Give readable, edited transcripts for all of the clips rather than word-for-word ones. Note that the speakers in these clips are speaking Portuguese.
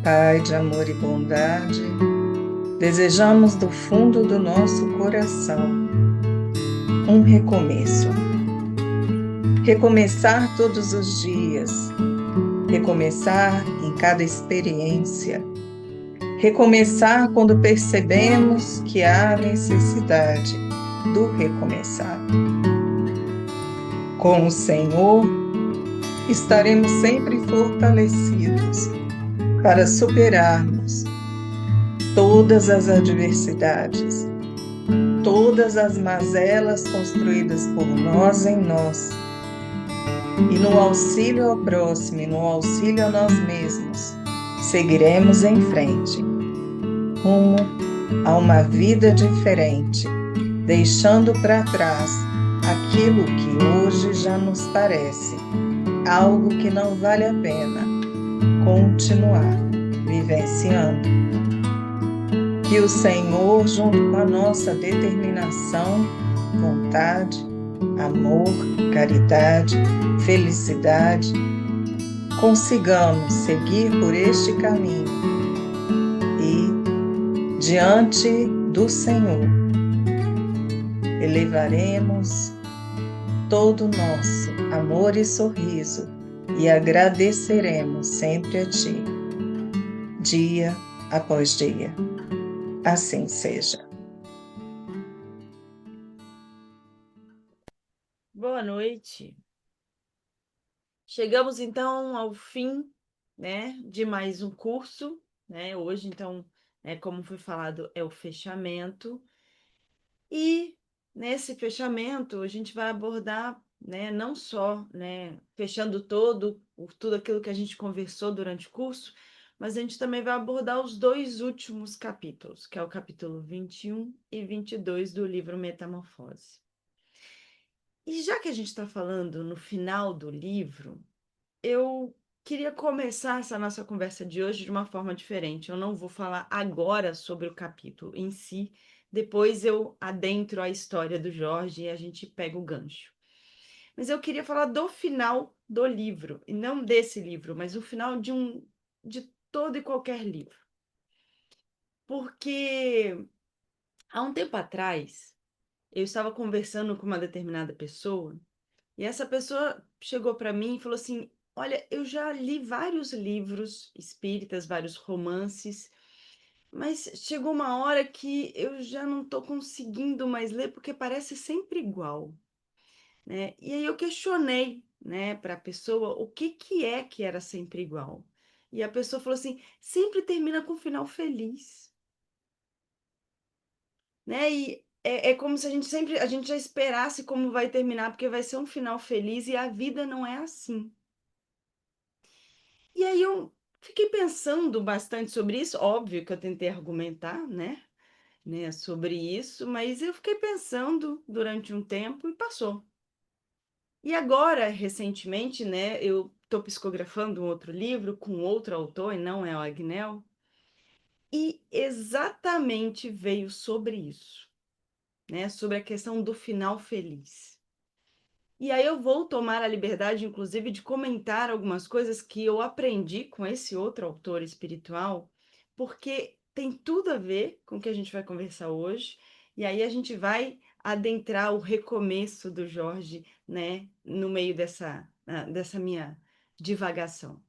Pai de amor e bondade, desejamos do fundo do nosso coração um recomeço. Recomeçar todos os dias, recomeçar em cada experiência, recomeçar quando percebemos que há necessidade do recomeçar. Com o Senhor, estaremos sempre fortalecidos para superarmos todas as adversidades, todas as mazelas construídas por nós em nós, e no auxílio ao próximo e no auxílio a nós mesmos, seguiremos em frente, rumo a uma vida diferente, deixando para trás aquilo que hoje já nos parece algo que não vale a pena continuar vivenciando. Que o Senhor, junto com a nossa determinação, vontade, amor, caridade, felicidade, consigamos seguir por este caminho e, diante do Senhor, elevaremos todo o nosso amor e sorriso e agradeceremos sempre a Ti, dia após dia. Assim seja. Boa noite. Chegamos então ao fim, de mais um curso, Hoje, então, como foi falado, é o fechamento. E nesse fechamento a gente vai abordar, não só, fechando tudo aquilo que a gente conversou durante o curso, mas a gente também vai abordar os dois últimos capítulos, que é o capítulo 21 e 22 do livro Metamorfose. E já que a gente está falando no final do livro, eu queria começar essa nossa conversa de hoje de uma forma diferente. Eu não vou falar agora sobre o capítulo em si, depois eu adentro a história do Jorge e a gente pega o gancho. Mas eu queria falar do final do livro, e não desse livro, mas o final de todo e qualquer livro. Porque há um tempo atrás, eu estava conversando com uma determinada pessoa, e essa pessoa chegou para mim e falou assim: Olha, eu já li vários livros espíritas, vários romances, mas chegou uma hora que eu já não estou conseguindo mais ler porque parece sempre igual, né? E aí eu questionei, para a pessoa o que que era sempre igual. E a pessoa falou assim: sempre termina com um final feliz, né? E é como se a gente já esperasse como vai terminar, porque vai ser um final feliz e a vida não é assim. E aí eu fiquei pensando bastante sobre isso, óbvio que eu tentei argumentar, sobre isso, mas eu fiquei pensando durante um tempo e passou. E agora, recentemente, eu estou psicografando um outro livro com outro autor, e não é o Agnel, e exatamente veio sobre isso, sobre a questão do final feliz. E aí eu vou tomar a liberdade, inclusive, de comentar algumas coisas que eu aprendi com esse outro autor espiritual, porque tem tudo a ver com o que a gente vai conversar hoje, e aí a gente vai adentrar o recomeço do Jorge, no meio dessa minha divagação.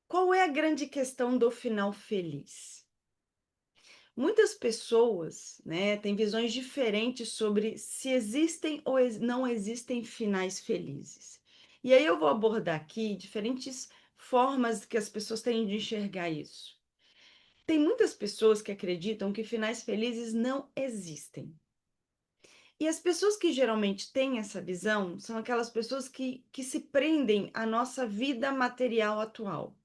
Qual é a grande questão do final feliz? Muitas pessoas, têm visões diferentes sobre se existem ou não existem finais felizes. E aí eu vou abordar aqui diferentes formas que as pessoas têm de enxergar isso. Tem muitas pessoas que acreditam que finais felizes não existem. E as pessoas que geralmente têm essa visão são aquelas pessoas que se prendem à nossa vida material atual.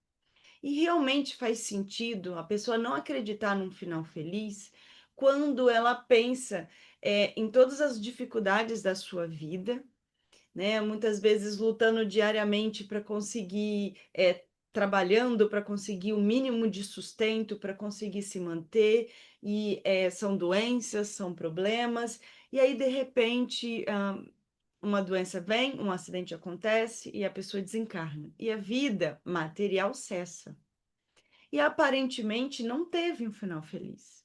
E realmente faz sentido a pessoa não acreditar num final feliz quando ela pensa em todas as dificuldades da sua vida, Muitas vezes lutando diariamente para conseguir, trabalhando para conseguir o mínimo de sustento, para conseguir se manter, e são doenças, são problemas, e aí de repente uma doença vem, um acidente acontece e a pessoa desencarna. E a vida material cessa. E aparentemente não teve um final feliz.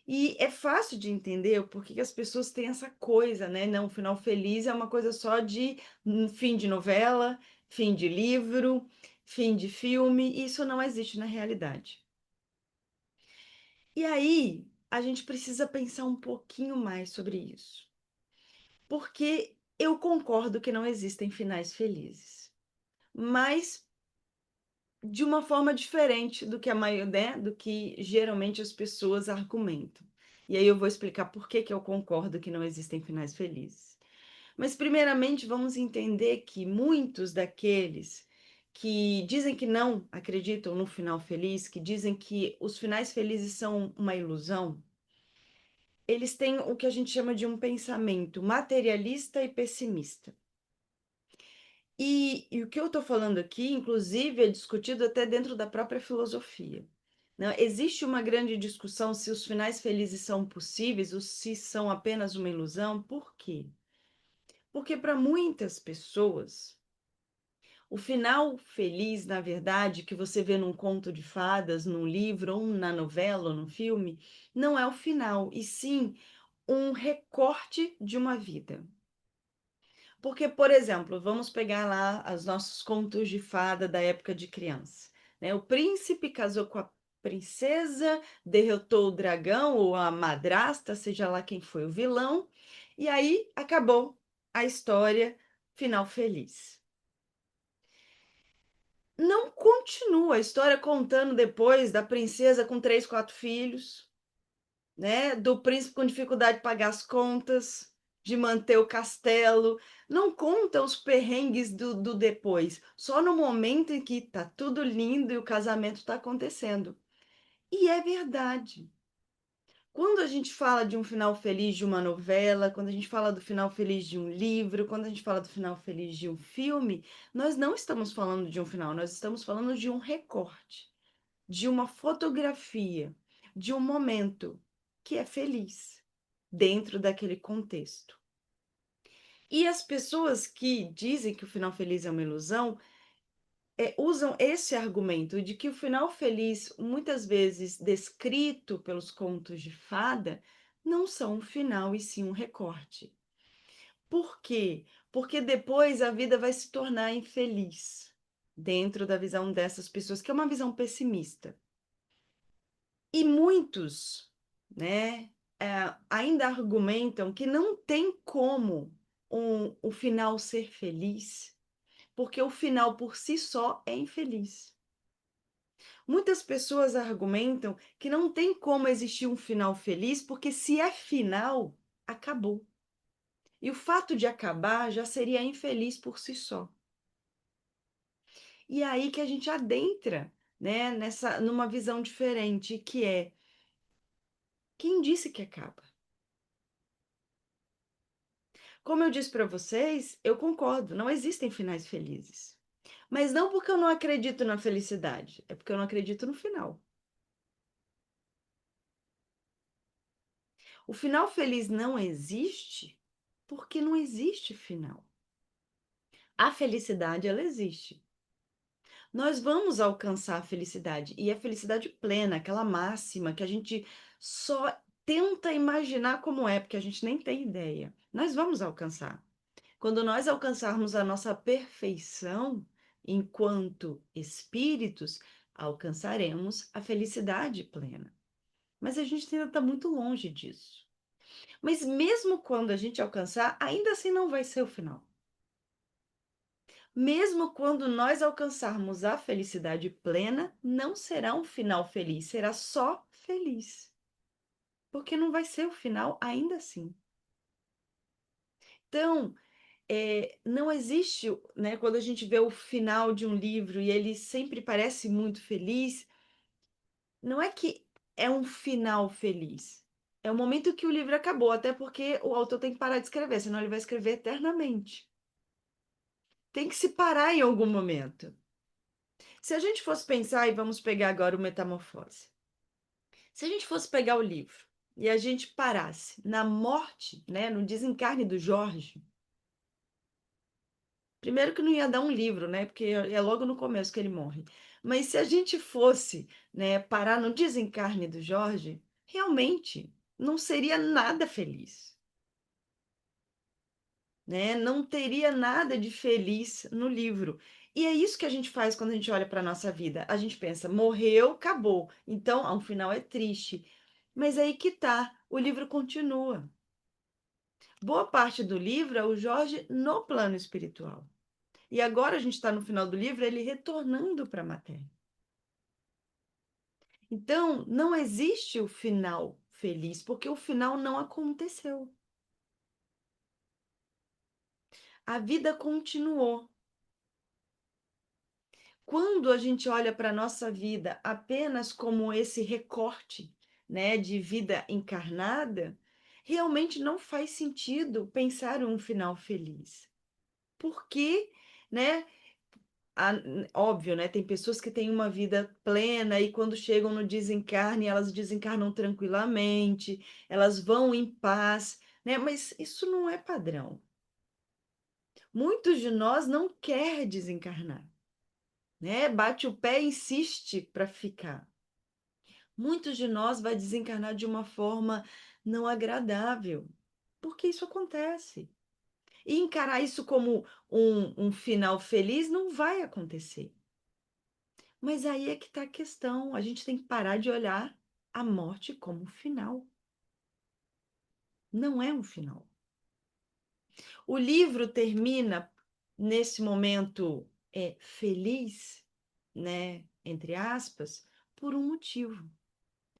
E é fácil de entender o porquê que as pessoas têm essa coisa, né? Não, final feliz é uma coisa só de fim de novela, fim de livro, fim de filme. E isso não existe na realidade. E aí, a gente precisa pensar um pouquinho mais sobre isso. Porque eu concordo que não existem finais felizes. Mas de uma forma diferente do que a maioria, né, do que geralmente as pessoas argumentam. E aí eu vou explicar por que que eu concordo que não existem finais felizes. Mas primeiramente vamos entender que muitos daqueles que dizem que não acreditam no final feliz, que dizem que os finais felizes são uma ilusão, eles têm o que a gente chama de um pensamento materialista e pessimista. E o que eu estou falando aqui, inclusive, é discutido até dentro da própria filosofia. Né? Existe uma grande discussão se os finais felizes são possíveis ou se são apenas uma ilusão. Por quê? Porque para muitas pessoas, o final feliz, na verdade, que você vê num conto de fadas, num livro, ou na novela, ou no filme, não é o final, e sim um recorte de uma vida. Porque, por exemplo, vamos pegar lá os nossos contos de fada da época de criança, né? O príncipe casou com a princesa, derrotou o dragão ou a madrasta, seja lá quem foi o vilão, e aí acabou a história, final feliz. Não continua a história contando depois da princesa com 3, 4 filhos, né? Do príncipe com dificuldade de pagar as contas, de manter o castelo. Não conta os perrengues do depois, só no momento em que tá tudo lindo e o casamento está acontecendo. E é verdade. Quando a gente fala de um final feliz de uma novela, quando a gente fala do final feliz de um livro, quando a gente fala do final feliz de um filme, nós não estamos falando de um final, nós estamos falando de um recorte, de uma fotografia, de um momento que é feliz dentro daquele contexto. E as pessoas que dizem que o final feliz é uma ilusão, usam esse argumento de que o final feliz, muitas vezes descrito pelos contos de fada, não são um final e sim um recorte. Por quê? Porque depois a vida vai se tornar infeliz dentro da visão dessas pessoas, que é uma visão pessimista. E muitos, né, ainda argumentam que não tem como o final ser feliz, porque o final por si só é infeliz. Muitas pessoas argumentam que não tem como existir um final feliz, porque se é final, acabou. E o fato de acabar já seria infeliz por si só. E é aí que a gente adentra, né, numa visão diferente, que é quem disse que acaba? Como eu disse para vocês, eu concordo, não existem finais felizes. Mas não porque eu não acredito na felicidade, é porque eu não acredito no final. O final feliz não existe porque não existe final. A felicidade, ela existe. Nós vamos alcançar a felicidade, e a felicidade plena, aquela máxima que a gente só tenta imaginar como é, porque a gente nem tem ideia. Nós vamos alcançar. Quando nós alcançarmos a nossa perfeição enquanto espíritos, alcançaremos a felicidade plena. Mas a gente ainda está muito longe disso. Mas mesmo quando a gente alcançar, ainda assim não vai ser o final. Mesmo quando nós alcançarmos a felicidade plena, não será um final feliz, será só feliz. Porque não vai ser o final ainda assim. Então, não existe, né, quando a gente vê o final de um livro e ele sempre parece muito feliz, não é que é um final feliz. É o momento que o livro acabou, até porque o autor tem que parar de escrever, senão ele vai escrever eternamente. Tem que se parar em algum momento. Se a gente fosse pensar, e vamos pegar agora o Metamorfose. Se a gente fosse pegar o livro e a gente parasse na morte, né, no desencarne do Jorge, Primeiro que não ia dar um livro, né? Porque é logo no começo que ele morre. Mas se a gente fosse, né, parar no desencarne do Jorge, realmente não seria nada feliz, né? Não teria nada de feliz no livro. E é isso que a gente faz quando a gente olha para a nossa vida. A gente pensa, morreu, acabou. Então, ao final é triste. Mas aí que tá, o livro continua. Boa parte do livro é o Jorge no plano espiritual. E agora a gente está no final do livro, ele retornando para a matéria. Então, não existe o final feliz, porque o final não aconteceu. A vida continuou. Quando a gente olha para a nossa vida apenas como esse recorte, né, de vida encarnada, realmente não faz sentido pensar em um final feliz. Porque, né, óbvio, né? Tem pessoas que têm uma vida plena e quando chegam no desencarne, elas desencarnam tranquilamente, elas vão em paz, né? Mas isso não é padrão. Muitos de nós não quer desencarnar, né? Bate o pé e insiste para ficar. Muitos de nós vai desencarnar de uma forma não agradável, porque isso acontece. E encarar isso como um final feliz não vai acontecer. Mas aí é que está a questão. A gente tem que parar de olhar a morte como um final. Não é um final. O livro termina nesse momento feliz, né, entre aspas, por um motivo.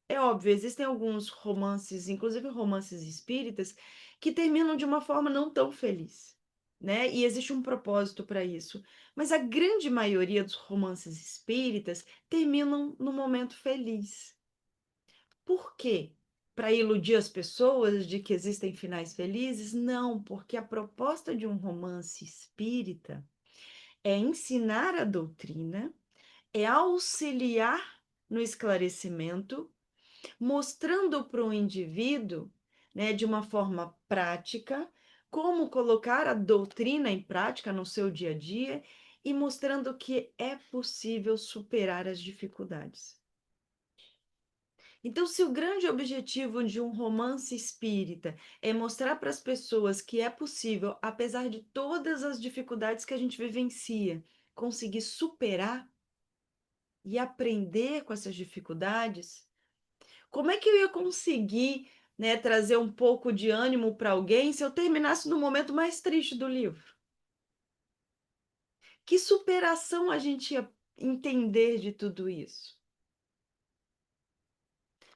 É óbvio, existem alguns romances, inclusive romances espíritas, que terminam de uma forma não tão feliz, né? E existe um propósito para isso. Mas a grande maioria dos romances espíritas terminam no momento feliz. Por quê? Para iludir as pessoas de que existem finais felizes? Não, porque a proposta de um romance espírita é ensinar a doutrina, é auxiliar no esclarecimento, mostrando para o indivíduo, né, de uma forma prática, como colocar a doutrina em prática no seu dia a dia e mostrando que é possível superar as dificuldades. Então, se o grande objetivo de um romance espírita é mostrar para as pessoas que é possível, apesar de todas as dificuldades que a gente vivencia, conseguir superar e aprender com essas dificuldades, como é que eu ia conseguir, né, trazer um pouco de ânimo para alguém se eu terminasse no momento mais triste do livro? Que superação a gente ia entender de tudo isso?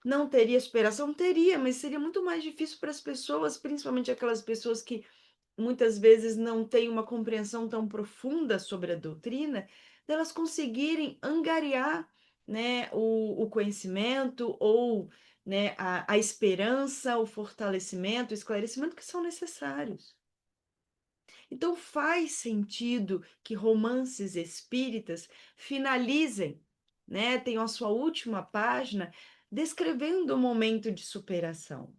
Não teria superação? Teria, mas seria muito mais difícil para as pessoas, principalmente aquelas pessoas que muitas vezes não têm uma compreensão tão profunda sobre a doutrina, delas conseguirem angariar, né, o conhecimento ou, né, a esperança, o fortalecimento, o esclarecimento que são necessários. Então faz sentido que romances espíritas finalizem, né, tenham a sua última página descrevendo um momento de superação,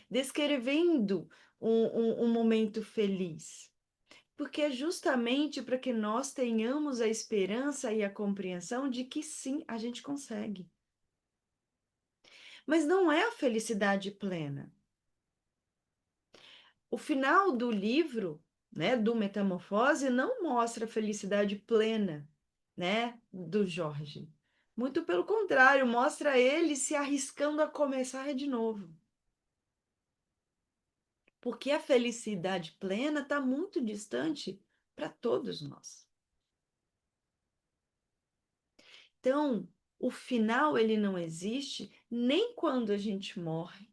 descrevendo um momento feliz. Porque é justamente para que nós tenhamos a esperança e a compreensão de que sim, a gente consegue. Mas não é a felicidade plena. O final do livro, né, do Metamorfose, não mostra a felicidade plena, né, do Jorge. Muito pelo contrário, mostra ele se arriscando a começar de novo. Porque a felicidade plena está muito distante para todos nós. Então, o final ele não existe nem quando a gente morre,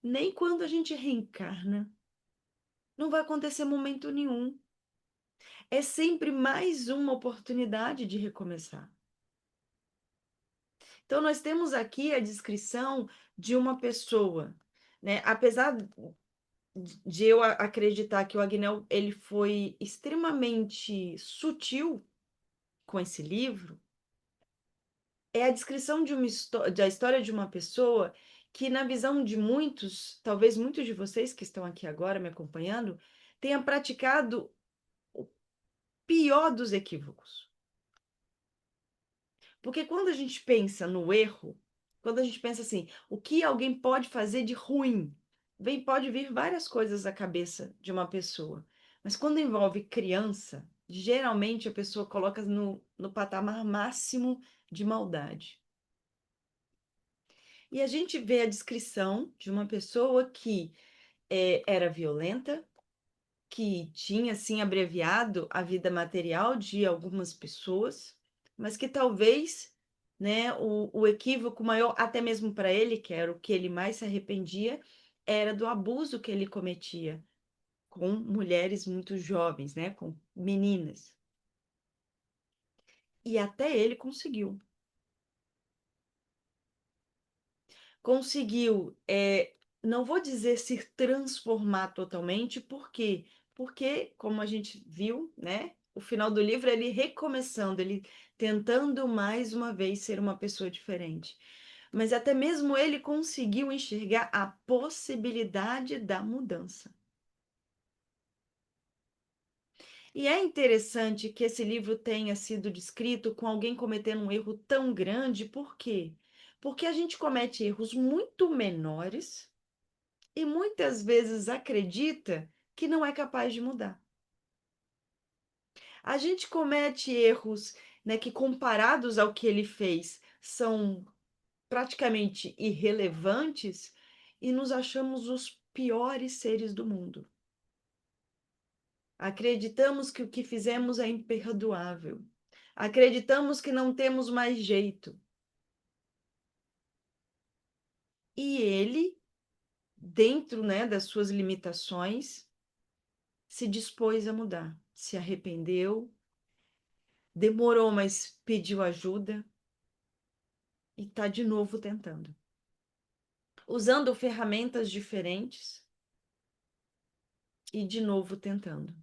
nem quando a gente reencarna. Não vai acontecer momento nenhum. É sempre mais uma oportunidade de recomeçar. Então, nós temos aqui a descrição de uma pessoa, né? Apesar de eu acreditar que o Agnel ele foi extremamente sutil com esse livro, é a descrição de da história de uma pessoa que, na visão de muitos, talvez muitos de vocês que estão aqui agora me acompanhando, tenha praticado pior dos equívocos. Porque quando a gente pensa no erro, quando a gente pensa assim, o que alguém pode fazer de ruim, pode vir várias coisas à cabeça de uma pessoa. Mas quando envolve criança, geralmente a pessoa coloca no patamar máximo de maldade. E a gente vê a descrição de uma pessoa que era violenta, que tinha, assim, abreviado a vida material de algumas pessoas, mas que talvez, né, o equívoco maior, até mesmo para ele, que era o que ele mais se arrependia, era do abuso que ele cometia com mulheres muito jovens, né, com meninas. E até ele conseguiu. Conseguiu, não vou dizer se transformar totalmente, por quê? Porque, como a gente viu, né, o final do livro, ele recomeçando, ele tentando mais uma vez ser uma pessoa diferente. Mas até mesmo ele conseguiu enxergar a possibilidade da mudança. E é interessante que esse livro tenha sido descrito com alguém cometendo um erro tão grande, por quê? Porque a gente comete erros muito menores e muitas vezes acredita que não é capaz de mudar. A gente comete erros, né, que comparados ao que ele fez são praticamente irrelevantes e nos achamos os piores seres do mundo. Acreditamos que o que fizemos é imperdoável. Acreditamos que não temos mais jeito. E ele, dentro, né, das suas limitações, se dispôs a mudar, se arrependeu, demorou, mas pediu ajuda e está de novo tentando. Usando ferramentas diferentes e de novo tentando.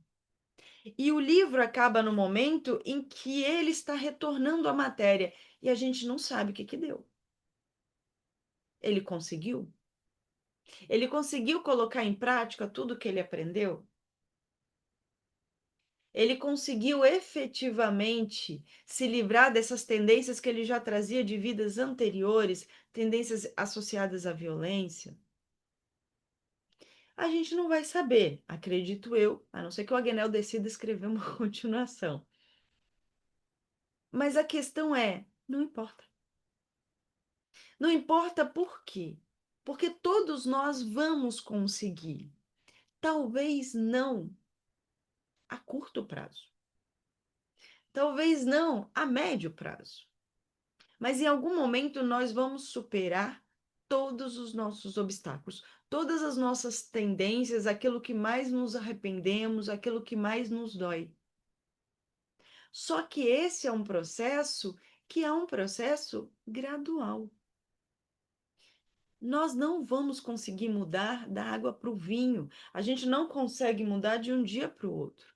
E o livro acaba no momento em que ele está retornando à matéria e a gente não sabe o que que deu. Ele conseguiu? Ele conseguiu colocar em prática tudo que ele aprendeu? Ele conseguiu efetivamente se livrar dessas tendências que ele já trazia de vidas anteriores, tendências associadas à violência? A gente não vai saber, acredito eu, a não ser que o Agnello decida escrever uma continuação. Mas a questão é, não importa. Não importa por quê? Porque todos nós vamos conseguir. Talvez não a curto prazo. Talvez não a médio prazo. Mas em algum momento nós vamos superar todos os nossos obstáculos, todas as nossas tendências, aquilo que mais nos arrependemos, aquilo que mais nos dói. Só que esse é um processo que é um processo gradual. Nós não vamos conseguir mudar da água para o vinho. A gente não consegue mudar de um dia para o outro.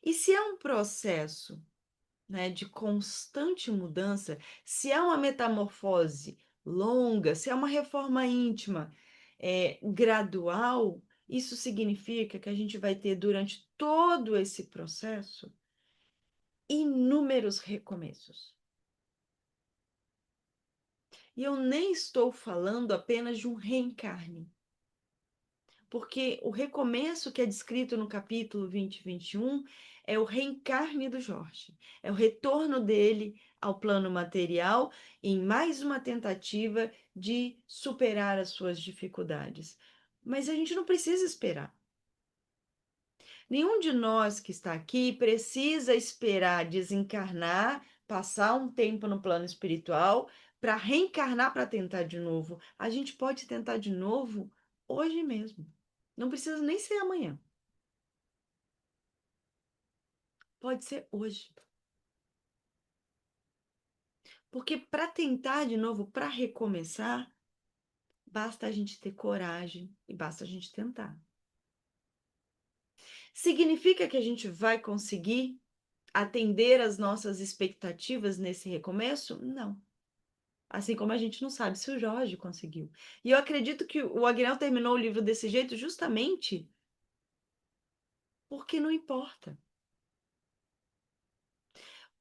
E se é um processo, né, de constante mudança, se é uma metamorfose longa, se é uma reforma íntima, gradual, isso significa que a gente vai ter durante todo esse processo inúmeros recomeços. E eu nem estou falando apenas de um reencarne, porque o recomeço que é descrito no capítulo 20 e 21 é o reencarne do Jorge, é o retorno dele ao plano material em mais uma tentativa de superar as suas dificuldades. Mas a gente não precisa esperar. Nenhum de nós que está aqui precisa esperar desencarnar, passar um tempo no plano espiritual para reencarnar para tentar de novo. A gente pode tentar de novo hoje mesmo. Não precisa nem ser amanhã. Pode ser hoje. Porque para tentar de novo, para recomeçar, basta a gente ter coragem e basta a gente tentar. Significa que a gente vai conseguir atender às nossas expectativas nesse recomeço? Não. Assim como a gente não sabe se o Jorge conseguiu. E eu acredito que o Agnello terminou o livro desse jeito justamente Porque não importa.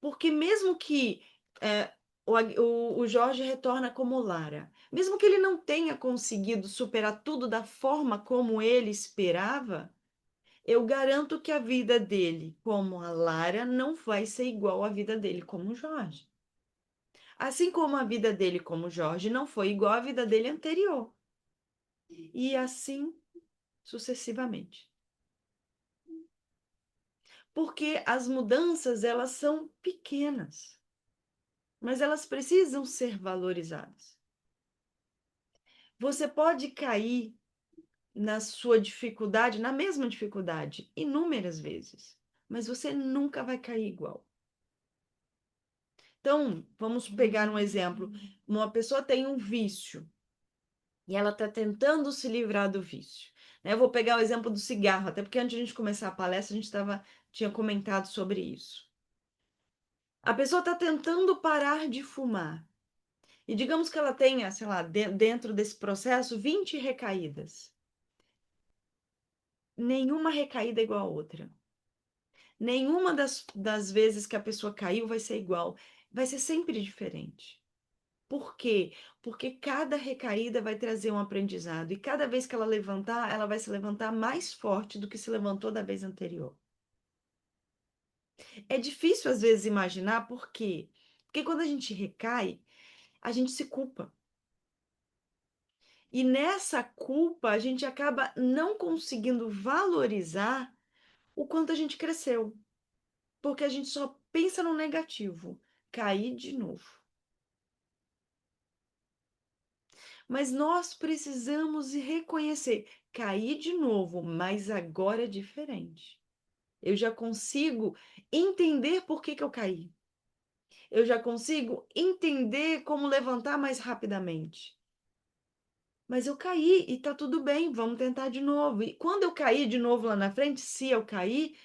Porque mesmo que o Jorge retorna como Lara, mesmo que ele não tenha conseguido superar tudo da forma como ele esperava, eu garanto que a vida dele como a Lara não vai ser igual à vida dele como o Jorge. Assim como a vida dele como Jorge não foi igual à vida dele anterior. E assim sucessivamente. Porque as mudanças, elas são pequenas, mas elas precisam ser valorizadas. Você pode cair na sua dificuldade, na mesma dificuldade, inúmeras vezes, mas você nunca vai cair igual. Então, vamos pegar um exemplo. Uma pessoa tem um vício e ela está tentando se livrar do vício. Né? Eu vou pegar o exemplo do cigarro, até porque antes de a gente começar a palestra, a gente tinha comentado sobre isso. A pessoa está tentando parar de fumar. E digamos que ela tenha, sei lá, dentro desse processo, 20 recaídas. Nenhuma recaída é igual a outra. Nenhuma das vezes que a pessoa caiu vai ser igual. Vai ser sempre diferente. Por quê? Porque cada recaída vai trazer um aprendizado. E cada vez que ela levantar, ela vai se levantar mais forte do que se levantou da vez anterior. É difícil, às vezes, imaginar por quê? Porque quando a gente recai, a gente se culpa. E nessa culpa, a gente acaba não conseguindo valorizar o quanto a gente cresceu. Porque a gente só pensa no negativo. Cair de novo. Mas nós precisamos reconhecer, cair de novo, mas agora é diferente. Eu já consigo entender por que eu caí. Eu já consigo entender como levantar mais rapidamente. Mas eu caí e tá tudo bem, vamos tentar de novo. E quando eu cair de novo lá na frente, se eu cair,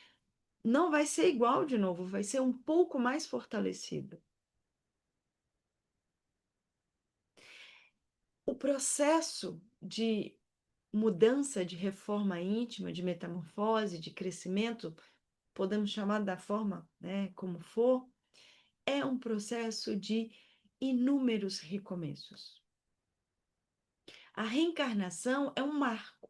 não vai ser igual de novo, vai ser um pouco mais fortalecido. O processo de mudança, de reforma íntima, de metamorfose, de crescimento, podemos chamar da forma, né, como for, é um processo de inúmeros recomeços. A reencarnação é um marco.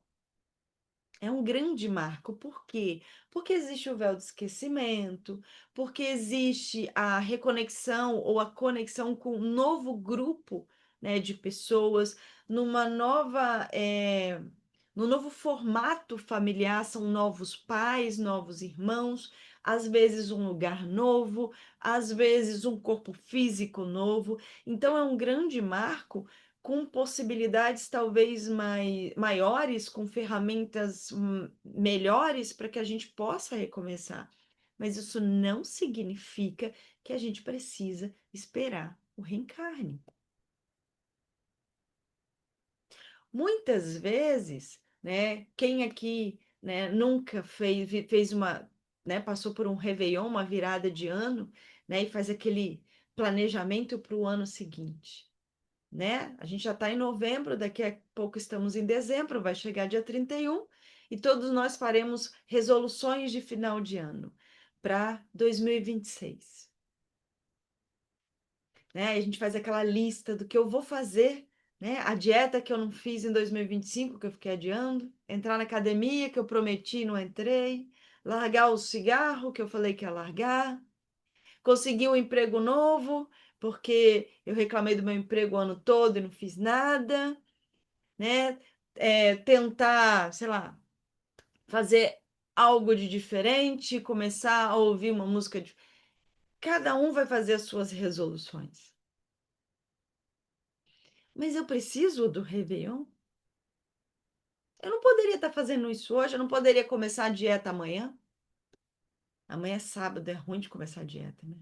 É um grande marco. Por quê? Porque existe o véu do esquecimento, porque existe a reconexão ou a conexão com um novo grupo, né, de pessoas, numa nova, no novo formato familiar, são novos pais, novos irmãos, às vezes um lugar novo, às vezes um corpo físico novo. Então, é um grande marco com possibilidades talvez maiores, com ferramentas melhores para que a gente possa recomeçar. Mas isso não significa que a gente precisa esperar o reencarne. Muitas vezes, né, quem aqui, né, nunca fez uma, né, passou por um réveillon, uma virada de ano, né, e faz aquele planejamento para o ano seguinte, né? A gente já está em novembro, daqui a pouco estamos em dezembro, vai chegar dia 31 e todos nós faremos resoluções de final de ano para 2026. Né? A gente faz aquela lista do que eu vou fazer, né? A dieta que eu não fiz em 2025, que eu fiquei adiando, entrar na academia que eu prometi e não entrei, largar o cigarro que eu falei que ia largar, conseguir um emprego novo, porque eu reclamei do meu emprego o ano todo e não fiz nada, né? Tentar, sei lá, fazer algo de diferente, começar a ouvir uma música de... Cada um vai fazer as suas resoluções. Mas eu preciso do Réveillon? Eu não poderia estar fazendo isso hoje, eu não poderia começar a dieta amanhã. Amanhã é sábado, é ruim de começar a dieta, né?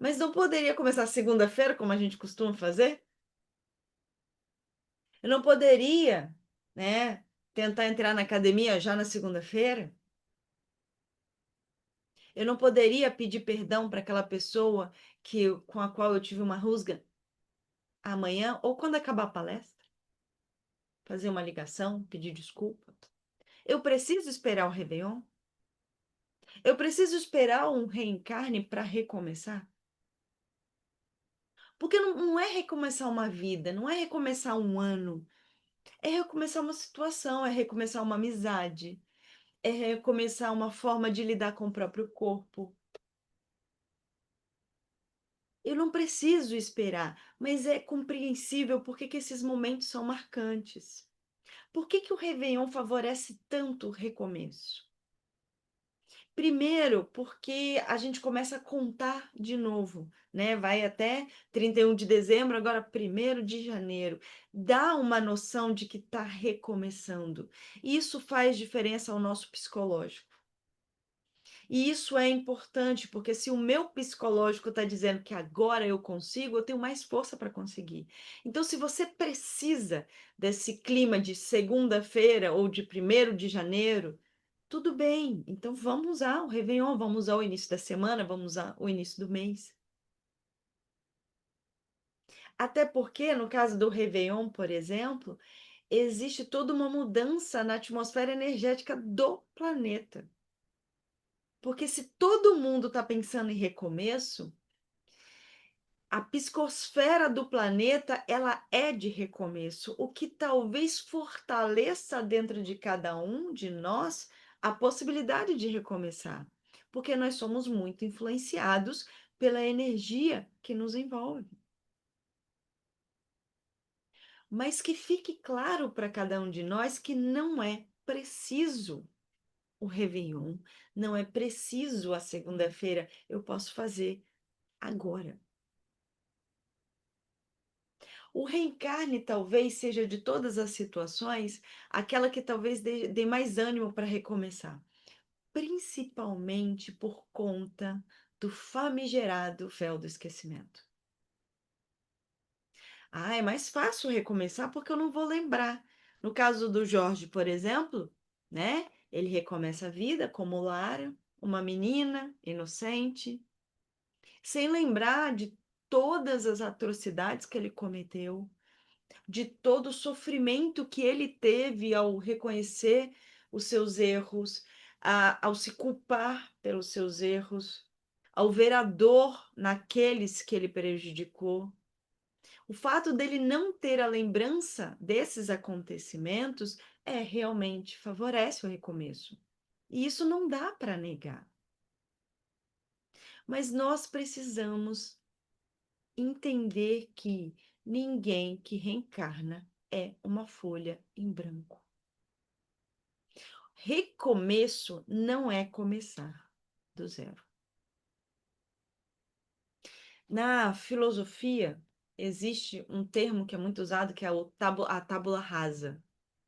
Mas não poderia começar segunda-feira, como a gente costuma fazer? Eu não poderia, né, tentar entrar na academia já na segunda-feira? Eu não poderia pedir perdão para aquela pessoa com a qual eu tive uma rusga amanhã ou quando acabar a palestra? Fazer uma ligação, pedir desculpa? Eu preciso esperar o Réveillon? Eu preciso esperar um reencarne para recomeçar? Porque não é recomeçar uma vida, não é recomeçar um ano, é recomeçar uma situação, é recomeçar uma amizade, é recomeçar uma forma de lidar com o próprio corpo. Eu não preciso esperar, mas é compreensível por que esses momentos são marcantes. Por que o Réveillon favorece tanto o recomeço? Primeiro, porque a gente começa a contar de novo, né? Vai até 31 de dezembro, agora 1º de janeiro. Dá uma noção de que está recomeçando. Isso faz diferença ao nosso psicológico. E isso é importante, porque se o meu psicológico está dizendo que agora eu consigo, eu tenho mais força para conseguir. Então, se você precisa desse clima de segunda-feira ou de 1º de janeiro, tudo bem. Então, vamos usar o Réveillon, vamos usar o início da semana, vamos usar o início do mês. Até porque, no caso do Réveillon, por exemplo, existe toda uma mudança na atmosfera energética do planeta. Porque se todo mundo está pensando em recomeço, a psicosfera do planeta, ela é de recomeço, o que talvez fortaleça dentro de cada um de nós a possibilidade de recomeçar, porque nós somos muito influenciados pela energia que nos envolve. Mas que fique claro para cada um de nós que não é preciso o Réveillon, não é preciso a segunda-feira, eu posso fazer agora. O reencarne talvez seja de todas as situações aquela que talvez dê mais ânimo para recomeçar, principalmente por conta do famigerado véu do esquecimento. Ah, é mais fácil recomeçar porque eu não vou lembrar. No caso do Jorge, por exemplo, né? Ele recomeça a vida como Lara, uma menina inocente, sem lembrar de todas as atrocidades que ele cometeu, de todo o sofrimento que ele teve ao reconhecer os seus erros, ao se culpar pelos seus erros, ao ver a dor naqueles que ele prejudicou. O fato dele não ter a lembrança desses acontecimentos realmente favorece o recomeço. E isso não dá para negar. Mas nós precisamos entender que ninguém que reencarna é uma folha em branco. Recomeço não é começar do zero. Na filosofia, existe um termo que é muito usado, que é a tábula rasa,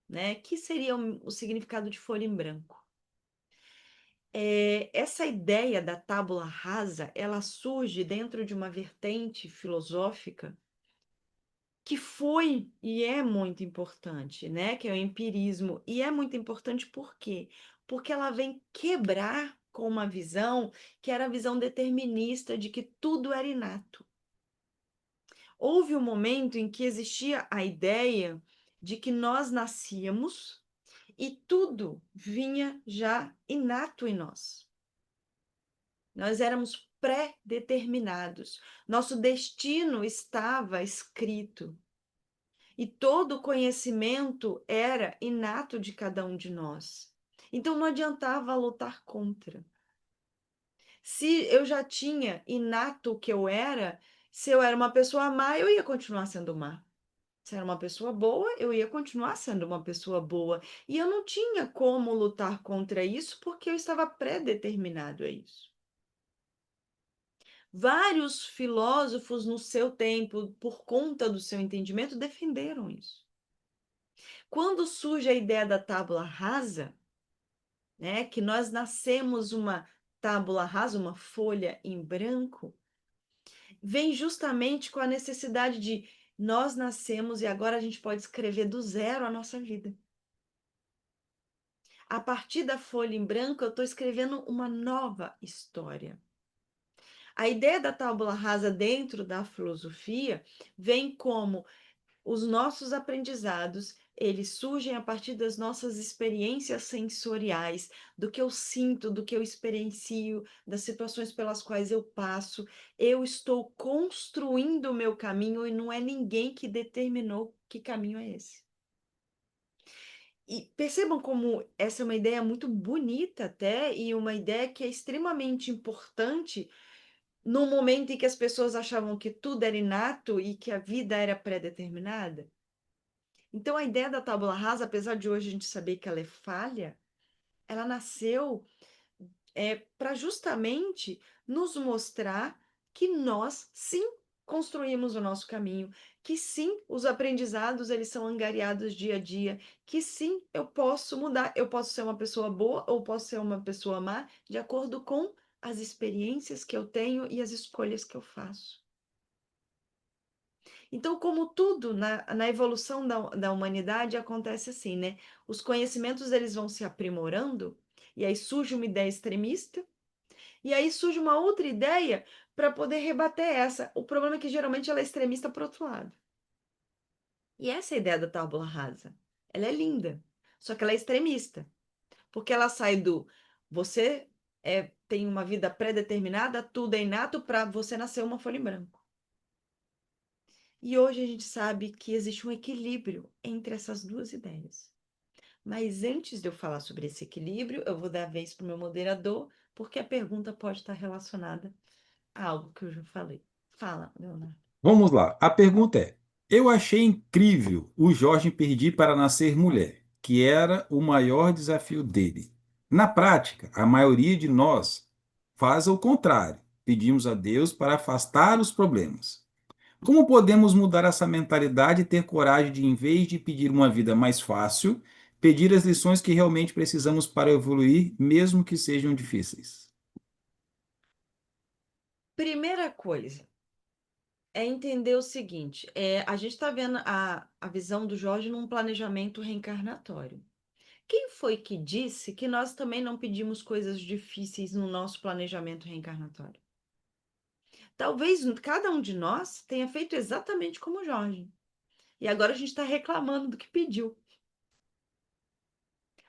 né? Que seria o significado de folha em branco. Essa ideia da tábula rasa, ela surge dentro de uma vertente filosófica que foi e é muito importante, né? Que é o empirismo. E é muito importante por quê? Porque ela vem quebrar com uma visão que era a visão determinista de que tudo era inato. Houve um momento em que existia a ideia de que nós nascíamos e tudo vinha já inato em nós. Nós éramos pré-determinados. Nosso destino estava escrito. E todo o conhecimento era inato de cada um de nós. Então não adiantava lutar contra. Se eu já tinha inato o que eu era, se eu era uma pessoa má, eu ia continuar sendo má. Se era uma pessoa boa, eu ia continuar sendo uma pessoa boa. E eu não tinha como lutar contra isso porque eu estava pré-determinado a isso. Vários filósofos no seu tempo, por conta do seu entendimento, defenderam isso. Quando surge a ideia da tábula rasa, né, que nós nascemos uma tábula rasa, uma folha em branco, vem justamente com a necessidade de nós nascemos e agora a gente pode escrever do zero a nossa vida. A partir da folha em branco, eu estou escrevendo uma nova história. A ideia da tábula rasa dentro da filosofia vem como os nossos aprendizados, eles surgem a partir das nossas experiências sensoriais, do que eu sinto, do que eu experiencio, das situações pelas quais eu passo. Eu estou construindo o meu caminho e não é ninguém que determinou que caminho é esse. E percebam como essa é uma ideia muito bonita até, e uma ideia que é extremamente importante no momento em que as pessoas achavam que tudo era inato e que a vida era pré-determinada. Então, a ideia da tábula rasa, apesar de hoje a gente saber que ela é falha, ela nasceu para justamente nos mostrar que nós, sim, construímos o nosso caminho, que sim, os aprendizados eles são angariados dia a dia, que sim, eu posso mudar, eu posso ser uma pessoa boa ou posso ser uma pessoa má, de acordo com as experiências que eu tenho e as escolhas que eu faço. Então, como tudo na evolução da humanidade acontece assim, né? Os conhecimentos eles vão se aprimorando, e aí surge uma ideia extremista, e aí surge uma outra ideia para poder rebater essa. O problema é que geralmente ela é extremista para outro lado. E essa é a ideia da tábula rasa. Ela é linda, só que ela é extremista, porque ela sai do você tem uma vida pré-determinada, tudo é inato para você nascer uma folha em branco. E hoje a gente sabe que existe um equilíbrio entre essas duas ideias. Mas antes de eu falar sobre esse equilíbrio, eu vou dar a vez para o meu moderador, porque a pergunta pode estar relacionada a algo que eu já falei. Fala, Leonardo. Vamos lá. A pergunta é: eu achei incrível o Jorge pedir para nascer mulher, que era o maior desafio dele. Na prática, a maioria de nós faz o contrário. Pedimos a Deus para afastar os problemas. Como podemos mudar essa mentalidade e ter coragem de, em vez de pedir uma vida mais fácil, pedir as lições que realmente precisamos para evoluir, mesmo que sejam difíceis? Primeira coisa é entender o seguinte: a gente está vendo a visão do Jorge num planejamento reencarnatório. Quem foi que disse que nós também não pedimos coisas difíceis no nosso planejamento reencarnatório? Talvez cada um de nós tenha feito exatamente como o Jorge. E agora a gente está reclamando do que pediu.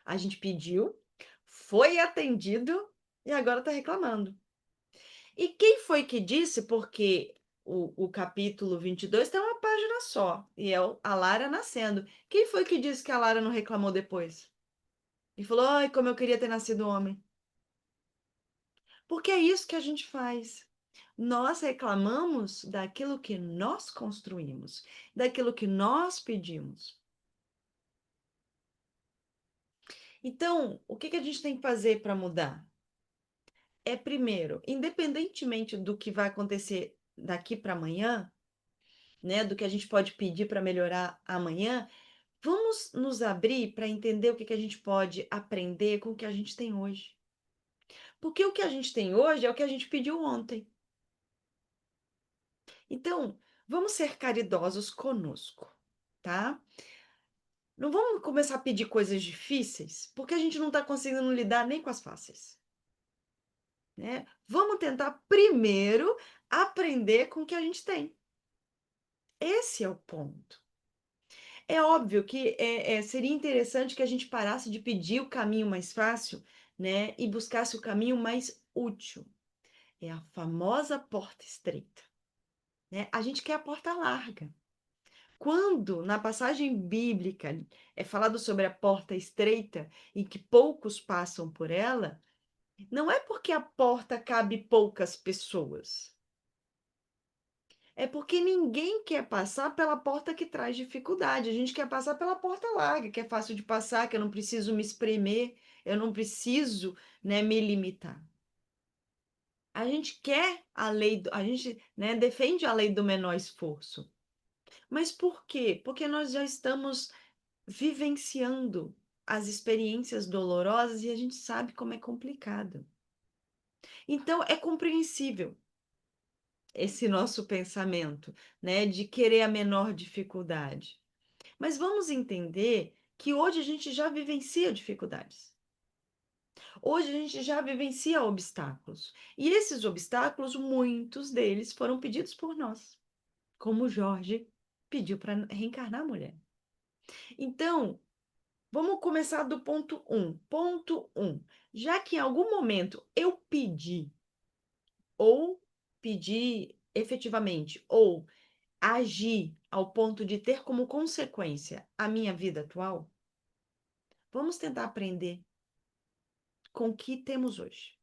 A gente pediu, foi atendido e agora está reclamando. E quem foi que disse? Porque o capítulo 22 tem uma página só, e é a Lara nascendo. Quem foi que disse que a Lara não reclamou depois? E falou: ai, como eu queria ter nascido homem. Porque é isso que a gente faz. Nós reclamamos daquilo que nós construímos, daquilo que nós pedimos. Então, o que a gente tem que fazer para mudar? Primeiro, independentemente do que vai acontecer daqui para amanhã, né, do que a gente pode pedir para melhorar amanhã, vamos nos abrir para entender o que a gente pode aprender com o que a gente tem hoje. Porque o que a gente tem hoje é o que a gente pediu ontem. Então, vamos ser caridosos conosco, tá? Não vamos começar a pedir coisas difíceis, porque a gente não está conseguindo lidar nem com as fáceis, né? Vamos tentar primeiro aprender com o que a gente tem. Esse é o ponto. É óbvio que seria interessante que a gente parasse de pedir o caminho mais fácil, né, e buscasse o caminho mais útil. É a famosa porta estreita, né? A gente quer a porta larga. Quando na passagem bíblica é falado sobre a porta estreita e que poucos passam por ela, não é porque a porta cabe poucas pessoas. É porque ninguém quer passar pela porta que traz dificuldade. A gente quer passar pela porta larga, que é fácil de passar, que eu não preciso me espremer, eu não preciso, né, me limitar. A gente quer a lei, a gente, né, defende a lei do menor esforço. Mas por quê? Porque nós já estamos vivenciando as experiências dolorosas e a gente sabe como é complicado. Então, é compreensível esse nosso pensamento, né, de querer a menor dificuldade. Mas vamos entender que hoje a gente já vivencia dificuldades. Hoje a gente já vivencia obstáculos. E esses obstáculos, muitos deles foram pedidos por nós, como Jorge pediu para reencarnar a mulher. Então, vamos começar do ponto 1. Ponto 1. Já que em algum momento eu pedi efetivamente, ou agi ao ponto de ter como consequência a minha vida atual, vamos tentar aprender com o que temos hoje.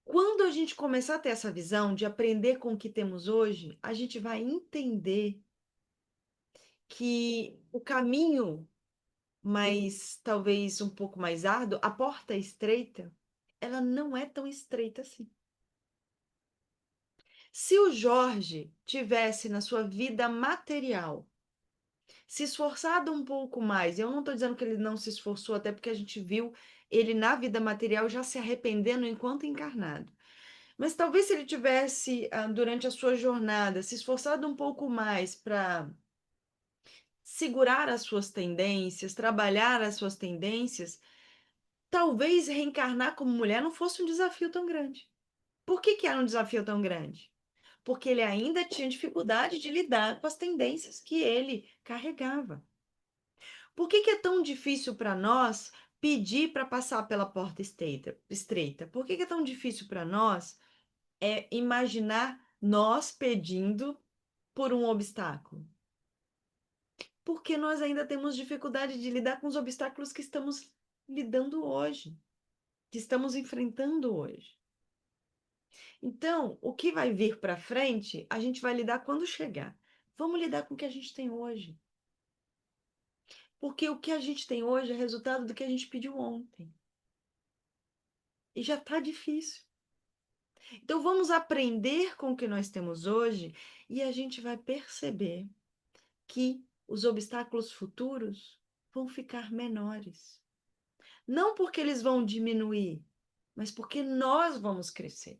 Quando a gente começar a ter essa visão de aprender com o que temos hoje, a gente vai entender que o caminho mais, talvez um pouco mais árduo, a porta estreita, ela não é tão estreita assim. Se o Jorge tivesse na sua vida material se esforçado um pouco mais, eu não estou dizendo que ele não se esforçou, até porque a gente viu ele na vida material já se arrependendo enquanto encarnado. Mas talvez se ele tivesse, durante a sua jornada, se esforçado um pouco mais para segurar as suas tendências, trabalhar as suas tendências, talvez reencarnar como mulher não fosse um desafio tão grande. Por que que era um desafio tão grande? Porque ele ainda tinha dificuldade de lidar com as tendências que ele carregava. Por que que é tão difícil para nós pedir para passar pela porta estreita? Por que que é tão difícil para nós imaginar nós pedindo por um obstáculo? Porque nós ainda temos dificuldade de lidar com os obstáculos que estamos lidando hoje, que estamos enfrentando hoje. Então, o que vai vir para frente, a gente vai lidar quando chegar. Vamos lidar com o que a gente tem hoje. Porque o que a gente tem hoje é resultado do que a gente pediu ontem. E já está difícil. Então, vamos aprender com o que nós temos hoje e a gente vai perceber que os obstáculos futuros vão ficar menores. Não porque eles vão diminuir, mas porque nós vamos crescer.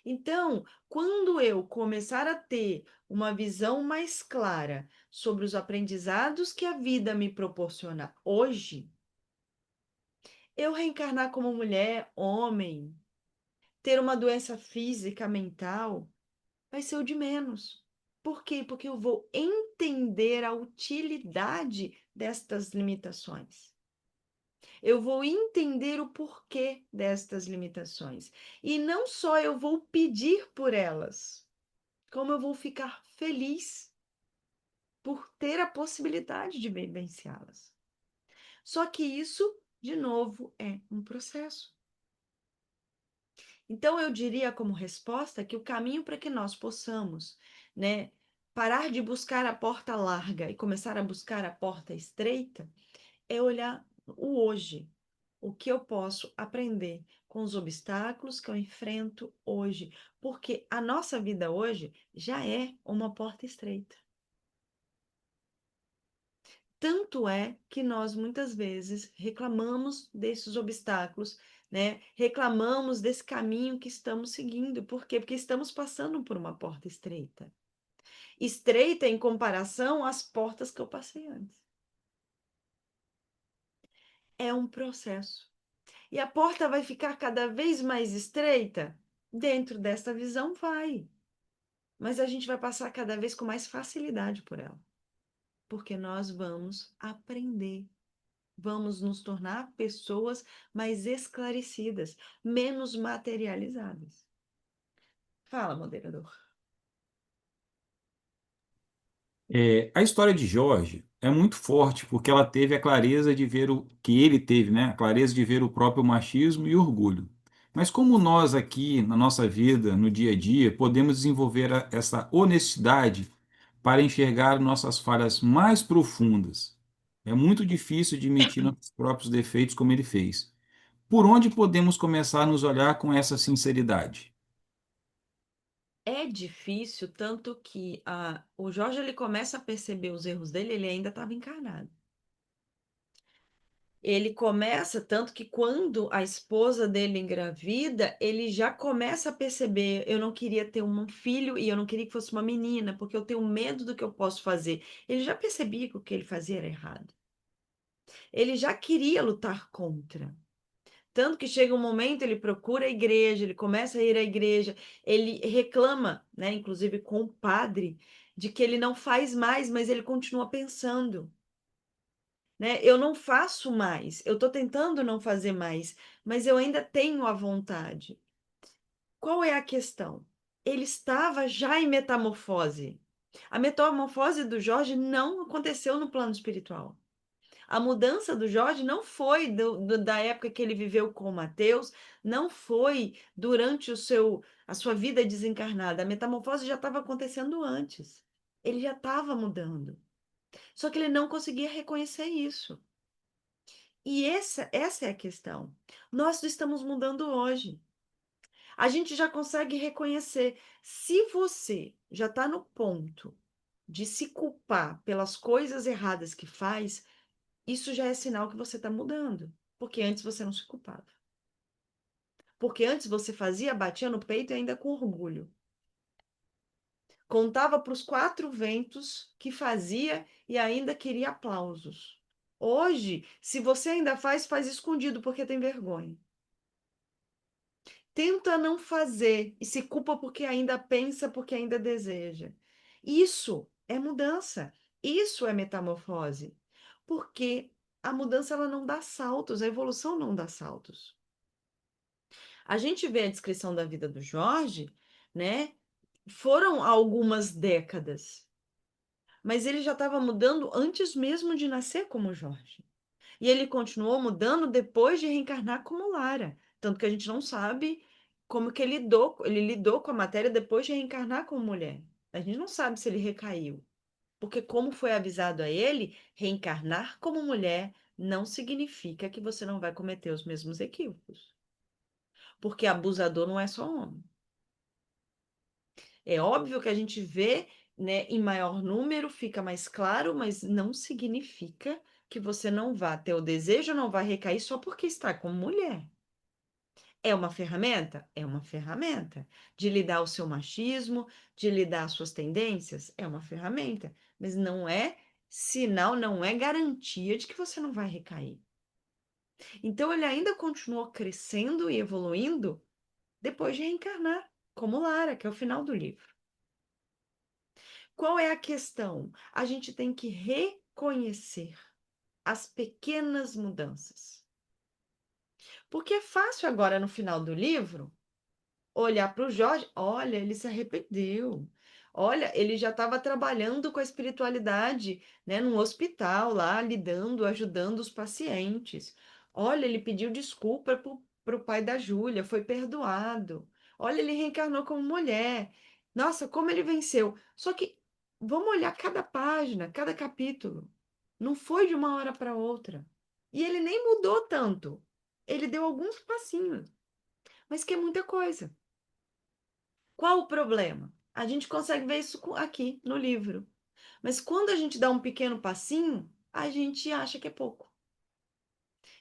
Então, quando eu começar a ter uma visão mais clara sobre os aprendizados que a vida me proporciona hoje, eu reencarnar como mulher, homem, ter uma doença física, mental, vai ser o de menos. Por quê? Porque eu vou entender a utilidade destas limitações. Eu vou entender o porquê destas limitações. E não só eu vou pedir por elas, como eu vou ficar feliz por ter a possibilidade de vivenciá-las. Só que isso, de novo, é um processo. Então, eu diria como resposta que o caminho para que nós possamos, né, parar de buscar a porta larga e começar a buscar a porta estreita é olhar o hoje. O que eu posso aprender com os obstáculos que eu enfrento hoje, porque a nossa vida hoje já é uma porta estreita. Tanto é que nós muitas vezes reclamamos desses obstáculos, né? Reclamamos desse caminho que estamos seguindo. Por quê? Porque estamos passando por uma porta estreita. Estreita em comparação às portas que eu passei antes. É um processo. E a porta vai ficar cada vez mais estreita? Dentro desta visão, vai. Mas a gente vai passar cada vez com mais facilidade por ela. Porque nós vamos aprender. Vamos nos tornar pessoas mais esclarecidas, menos materializadas. Fala, moderador. A história de Jorge é muito forte porque ela teve a clareza de ver o que ele teve, né? A clareza de ver o próprio machismo e orgulho. Mas como nós aqui na nossa vida, no dia a dia, podemos desenvolver essa honestidade para enxergar nossas falhas mais profundas? É muito difícil admitir nossos próprios defeitos como ele fez. Por onde podemos começar a nos olhar com essa sinceridade? É difícil, tanto que o Jorge ele começa a perceber os erros dele, ele ainda estava encarnado. Ele começa, tanto que quando a esposa dele engravida, ele já começa a perceber, eu não queria ter um filho e eu não queria que fosse uma menina, porque eu tenho medo do que eu posso fazer. Ele já percebia que o que ele fazia era errado. Ele já queria lutar contra. Tanto que chega um momento, ele procura a igreja, ele começa a ir à igreja, ele reclama, né, inclusive com o padre, de que ele não faz mais, mas ele continua pensando, né? Eu não faço mais, eu estou tentando não fazer mais, mas eu ainda tenho a vontade. Qual é a questão? Ele estava já em metamorfose. A metamorfose do Jorge não aconteceu no plano espiritual. A mudança do Jorge não foi da época que ele viveu com o Mateus, não foi durante a sua vida desencarnada. A metamorfose já estava acontecendo antes. Ele já estava mudando. Só que ele não conseguia reconhecer isso. E essa é a questão. Nós estamos mudando hoje. A gente já consegue reconhecer. Se você já está no ponto de se culpar pelas coisas erradas que faz, isso já é sinal que você está mudando. Porque antes você não se culpava. Porque antes você fazia, batia no peito e ainda com orgulho. Contava para os quatro ventos que fazia e ainda queria aplausos. Hoje, se você ainda faz, faz escondido porque tem vergonha. Tenta não fazer e se culpa porque ainda pensa, porque ainda deseja. Isso é mudança. Isso é metamorfose. Porque a mudança ela não dá saltos, a evolução não dá saltos. A gente vê a descrição da vida do Jorge, né? Foram algumas décadas, mas ele já estava mudando antes mesmo de nascer como Jorge. E ele continuou mudando depois de reencarnar como Lara. Tanto que a gente não sabe como que ele lidou com a matéria depois de reencarnar como mulher. A gente não sabe se ele recaiu. Porque, como foi avisado a ele, reencarnar como mulher não significa que você não vai cometer os mesmos equívocos. Porque abusador não é só homem. É óbvio que a gente vê, né, em maior número, fica mais claro, mas não significa que você não vá ter o desejo, não vai recair só porque está como mulher. É uma ferramenta? É uma ferramenta. De lidar o seu machismo, de lidar as suas tendências? É uma ferramenta. Mas não é sinal, não é garantia de que você não vai recair. Então ele ainda continuou crescendo e evoluindo depois de reencarnar, como Lara, que é o final do livro. Qual é a questão? A gente tem que reconhecer as pequenas mudanças. Porque é fácil agora, no final do livro, olhar para o Jorge, olha, ele se arrependeu. Olha, ele já estava trabalhando com a espiritualidade, né, num hospital lá, lidando, ajudando os pacientes. Olha, ele pediu desculpa para o pai da Júlia, foi perdoado. Olha, ele reencarnou como mulher. Nossa, como ele venceu. Só que vamos olhar cada página, cada capítulo. Não foi de uma hora para outra. E ele nem mudou tanto. Ele deu alguns passinhos, mas que é muita coisa. Qual o problema? A gente consegue ver isso aqui no livro. Mas quando a gente dá um pequeno passinho, a gente acha que é pouco.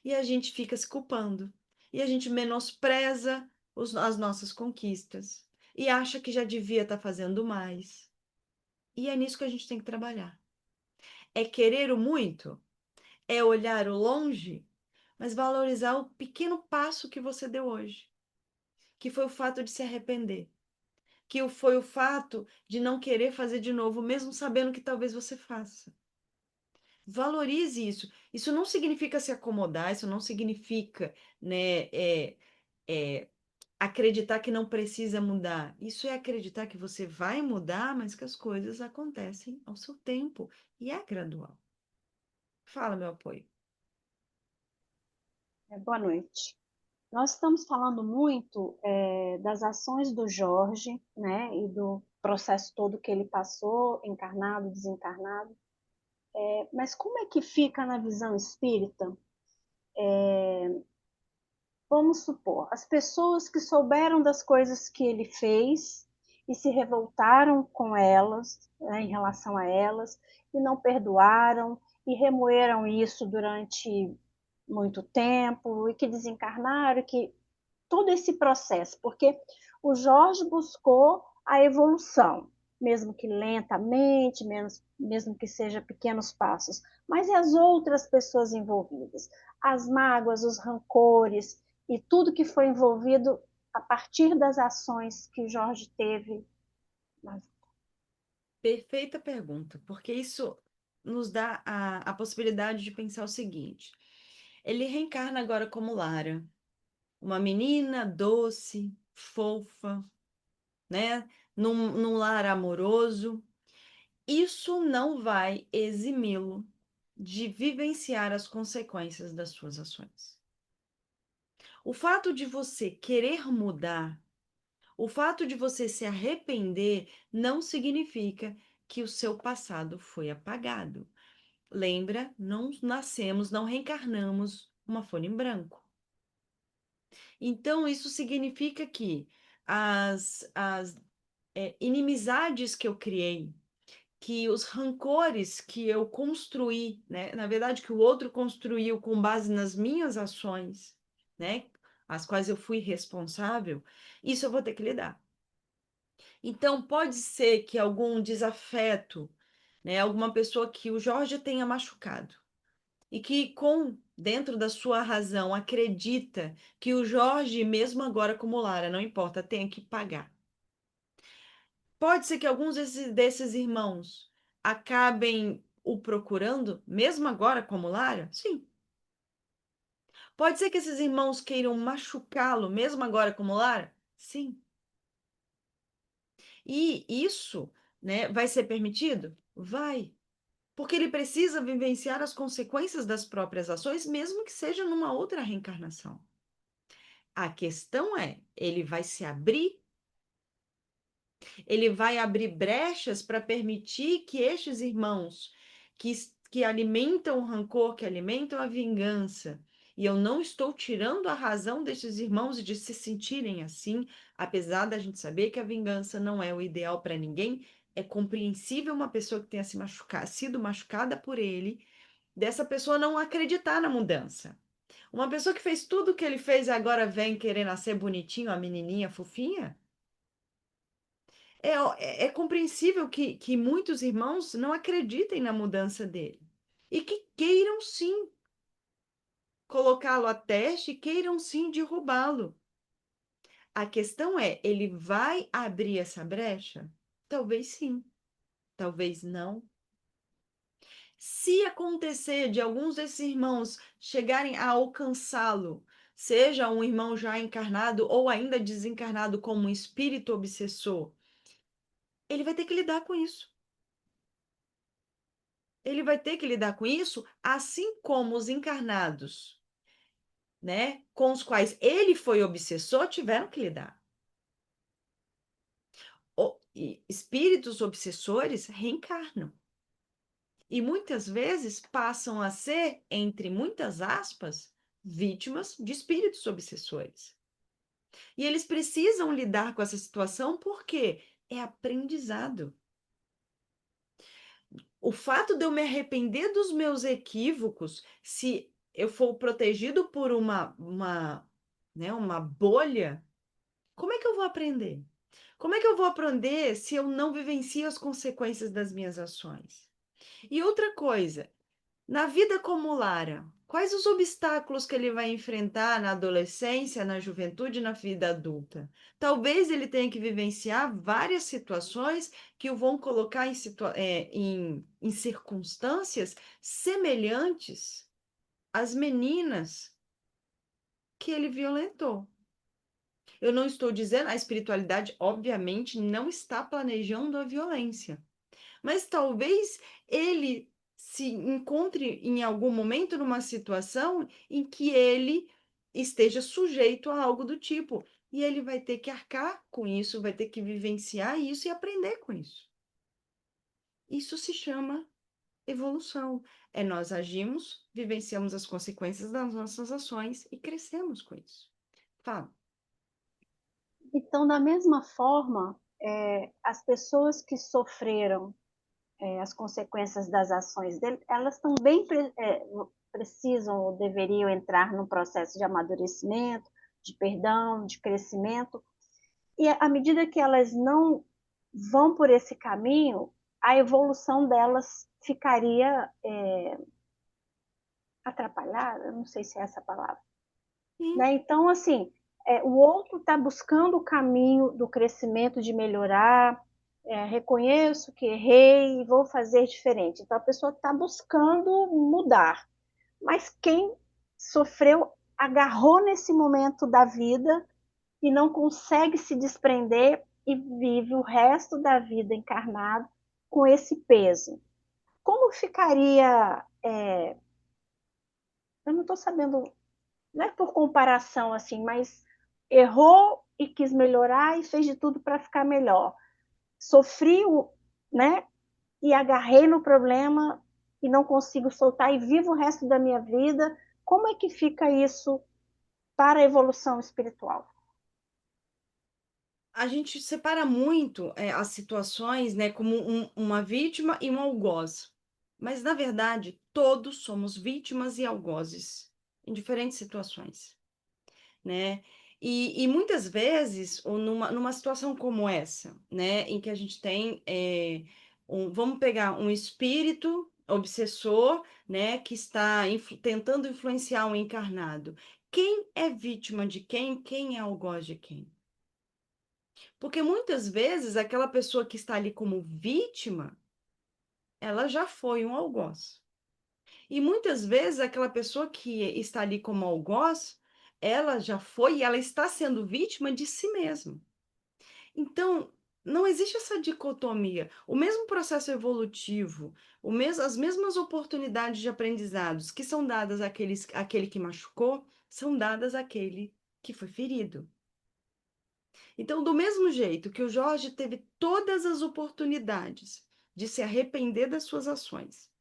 E a gente fica se culpando. E a gente menospreza as nossas conquistas. E acha que já devia estar fazendo mais. E é nisso que a gente tem que trabalhar. É querer o muito, é olhar o longe, mas valorizar o pequeno passo que você deu hoje, que foi o fato de se arrepender, que foi o fato de não querer fazer de novo, mesmo sabendo que talvez você faça. Valorize isso. Isso não significa se acomodar, isso não significa, né, acreditar que não precisa mudar. Isso é acreditar que você vai mudar, mas que as coisas acontecem ao seu tempo e é gradual. Fala, meu apoio. Boa noite. Nós estamos falando muito das ações do Jorge, né, e do processo todo que ele passou, encarnado, desencarnado. Mas como é que fica na visão espírita? Vamos supor, as pessoas que souberam das coisas que ele fez e se revoltaram com elas, né, em relação a elas, e não perdoaram e remoeram isso durante muito tempo e que desencarnaram, que todo esse processo, porque o Jorge buscou a evolução, mesmo que lentamente, mesmo que seja pequenos passos, mas e as outras pessoas envolvidas? As mágoas, os rancores e tudo que foi envolvido a partir das ações que o Jorge teve. Perfeita pergunta, porque isso nos dá a possibilidade de pensar o seguinte: ele reencarna agora como Lara, uma menina doce, fofa, né? Num lar amoroso. Isso não vai eximi-lo de vivenciar as consequências das suas ações. O fato de você querer mudar, o fato de você se arrepender, não significa que o seu passado foi apagado. Lembra, não nascemos, não reencarnamos uma folha em branco. Então, isso significa que as inimizades que eu criei, que os rancores que eu construí, né? Na verdade, que o outro construiu com base nas minhas ações, né? As quais eu fui responsável, isso eu vou ter que lidar. Então, pode ser que algum desafeto, né? Alguma pessoa que o Jorge tenha machucado e que, dentro da sua razão, acredita que o Jorge, mesmo agora como Lara, não importa, tenha que pagar. Pode ser que alguns desses irmãos acabem o procurando, mesmo agora como Lara? Sim. Pode ser que esses irmãos queiram machucá-lo, mesmo agora como Lara? Sim. E isso, né, vai ser permitido? Vai. Porque ele precisa vivenciar as consequências das próprias ações, mesmo que seja numa outra reencarnação. A questão é, ele vai se abrir, ele vai abrir brechas para permitir que estes irmãos que, que alimentam o rancor, que alimentam a vingança, e eu não estou tirando a razão destes irmãos de se sentirem assim, apesar da gente saber que a vingança não é o ideal para ninguém, é compreensível uma pessoa que tenha sido machucada por ele, dessa pessoa não acreditar na mudança. Uma pessoa que fez tudo o que ele fez e agora vem querer nascer bonitinho, a menininha fofinha. É compreensível que muitos irmãos não acreditem na mudança dele e que queiram sim colocá-lo a teste, queiram sim derrubá-lo. A questão é, ele vai abrir essa brecha? Talvez sim, talvez não. Se acontecer de alguns desses irmãos chegarem a alcançá-lo, seja um irmão já encarnado ou ainda desencarnado como um espírito obsessor, ele vai ter que lidar com isso. Ele vai ter que lidar com isso, assim como os encarnados, né, com os quais ele foi obsessor, tiveram que lidar. Espíritos obsessores reencarnam. E muitas vezes passam a ser, entre muitas aspas, vítimas de espíritos obsessores. E eles precisam lidar com essa situação porque é aprendizado. O fato de eu me arrepender dos meus equívocos, se eu for protegido por né, uma bolha, como é que eu vou aprender? Como é que eu vou aprender se eu não vivencio as consequências das minhas ações? E outra coisa, na vida como Lara, quais os obstáculos que ele vai enfrentar na adolescência, na juventude e na vida adulta? Talvez ele tenha que vivenciar várias situações que o vão colocar em circunstâncias semelhantes às meninas que ele violentou. Eu não estou dizendo, a espiritualidade, obviamente, não está planejando a violência. Mas talvez ele se encontre em algum momento numa situação em que ele esteja sujeito a algo do tipo. E ele vai ter que arcar com isso, vai ter que vivenciar isso e aprender com isso. Isso se chama evolução. É nós agimos, vivenciamos as consequências das nossas ações e crescemos com isso. Fala. Então, da mesma forma, as pessoas que sofreram as consequências das ações dele, elas também precisam ou deveriam entrar num processo de amadurecimento, de perdão, de crescimento. E à medida que elas não vão por esse caminho, a evolução delas ficaria atrapalhada, eu não sei se é essa a palavra. Né? Então, assim, o outro está buscando o caminho do crescimento, de melhorar, reconheço que errei e vou fazer diferente. Então a pessoa está buscando mudar. Mas quem sofreu agarrou nesse momento da vida e não consegue se desprender e vive o resto da vida encarnado com esse peso. Como ficaria? Eu não estou sabendo, não é por comparação assim, mas errou e quis melhorar e fez de tudo para ficar melhor. Sofri, né? E agarrei no problema e não consigo soltar e vivo o resto da minha vida. Como é que fica isso para a evolução espiritual? A gente separa muito as situações, né, como uma vítima e um algoz. Mas, na verdade, todos somos vítimas e algozes em diferentes situações, né? E muitas vezes, ou numa situação como essa, né, em que a gente tem, vamos pegar um espírito obsessor, né, que está tentando influenciar um encarnado. Quem é vítima de quem? Quem é algoz de quem? Porque muitas vezes aquela pessoa que está ali como vítima, ela já foi um algoz. E muitas vezes aquela pessoa que está ali como algoz, ela já foi e ela está sendo vítima de si mesma. Então, não existe essa dicotomia. O mesmo processo evolutivo, as mesmas oportunidades de aprendizados que são dadas àquele que machucou, são dadas àquele que foi ferido. Então, do mesmo jeito que o Jorge teve todas as oportunidades de se arrepender das suas ações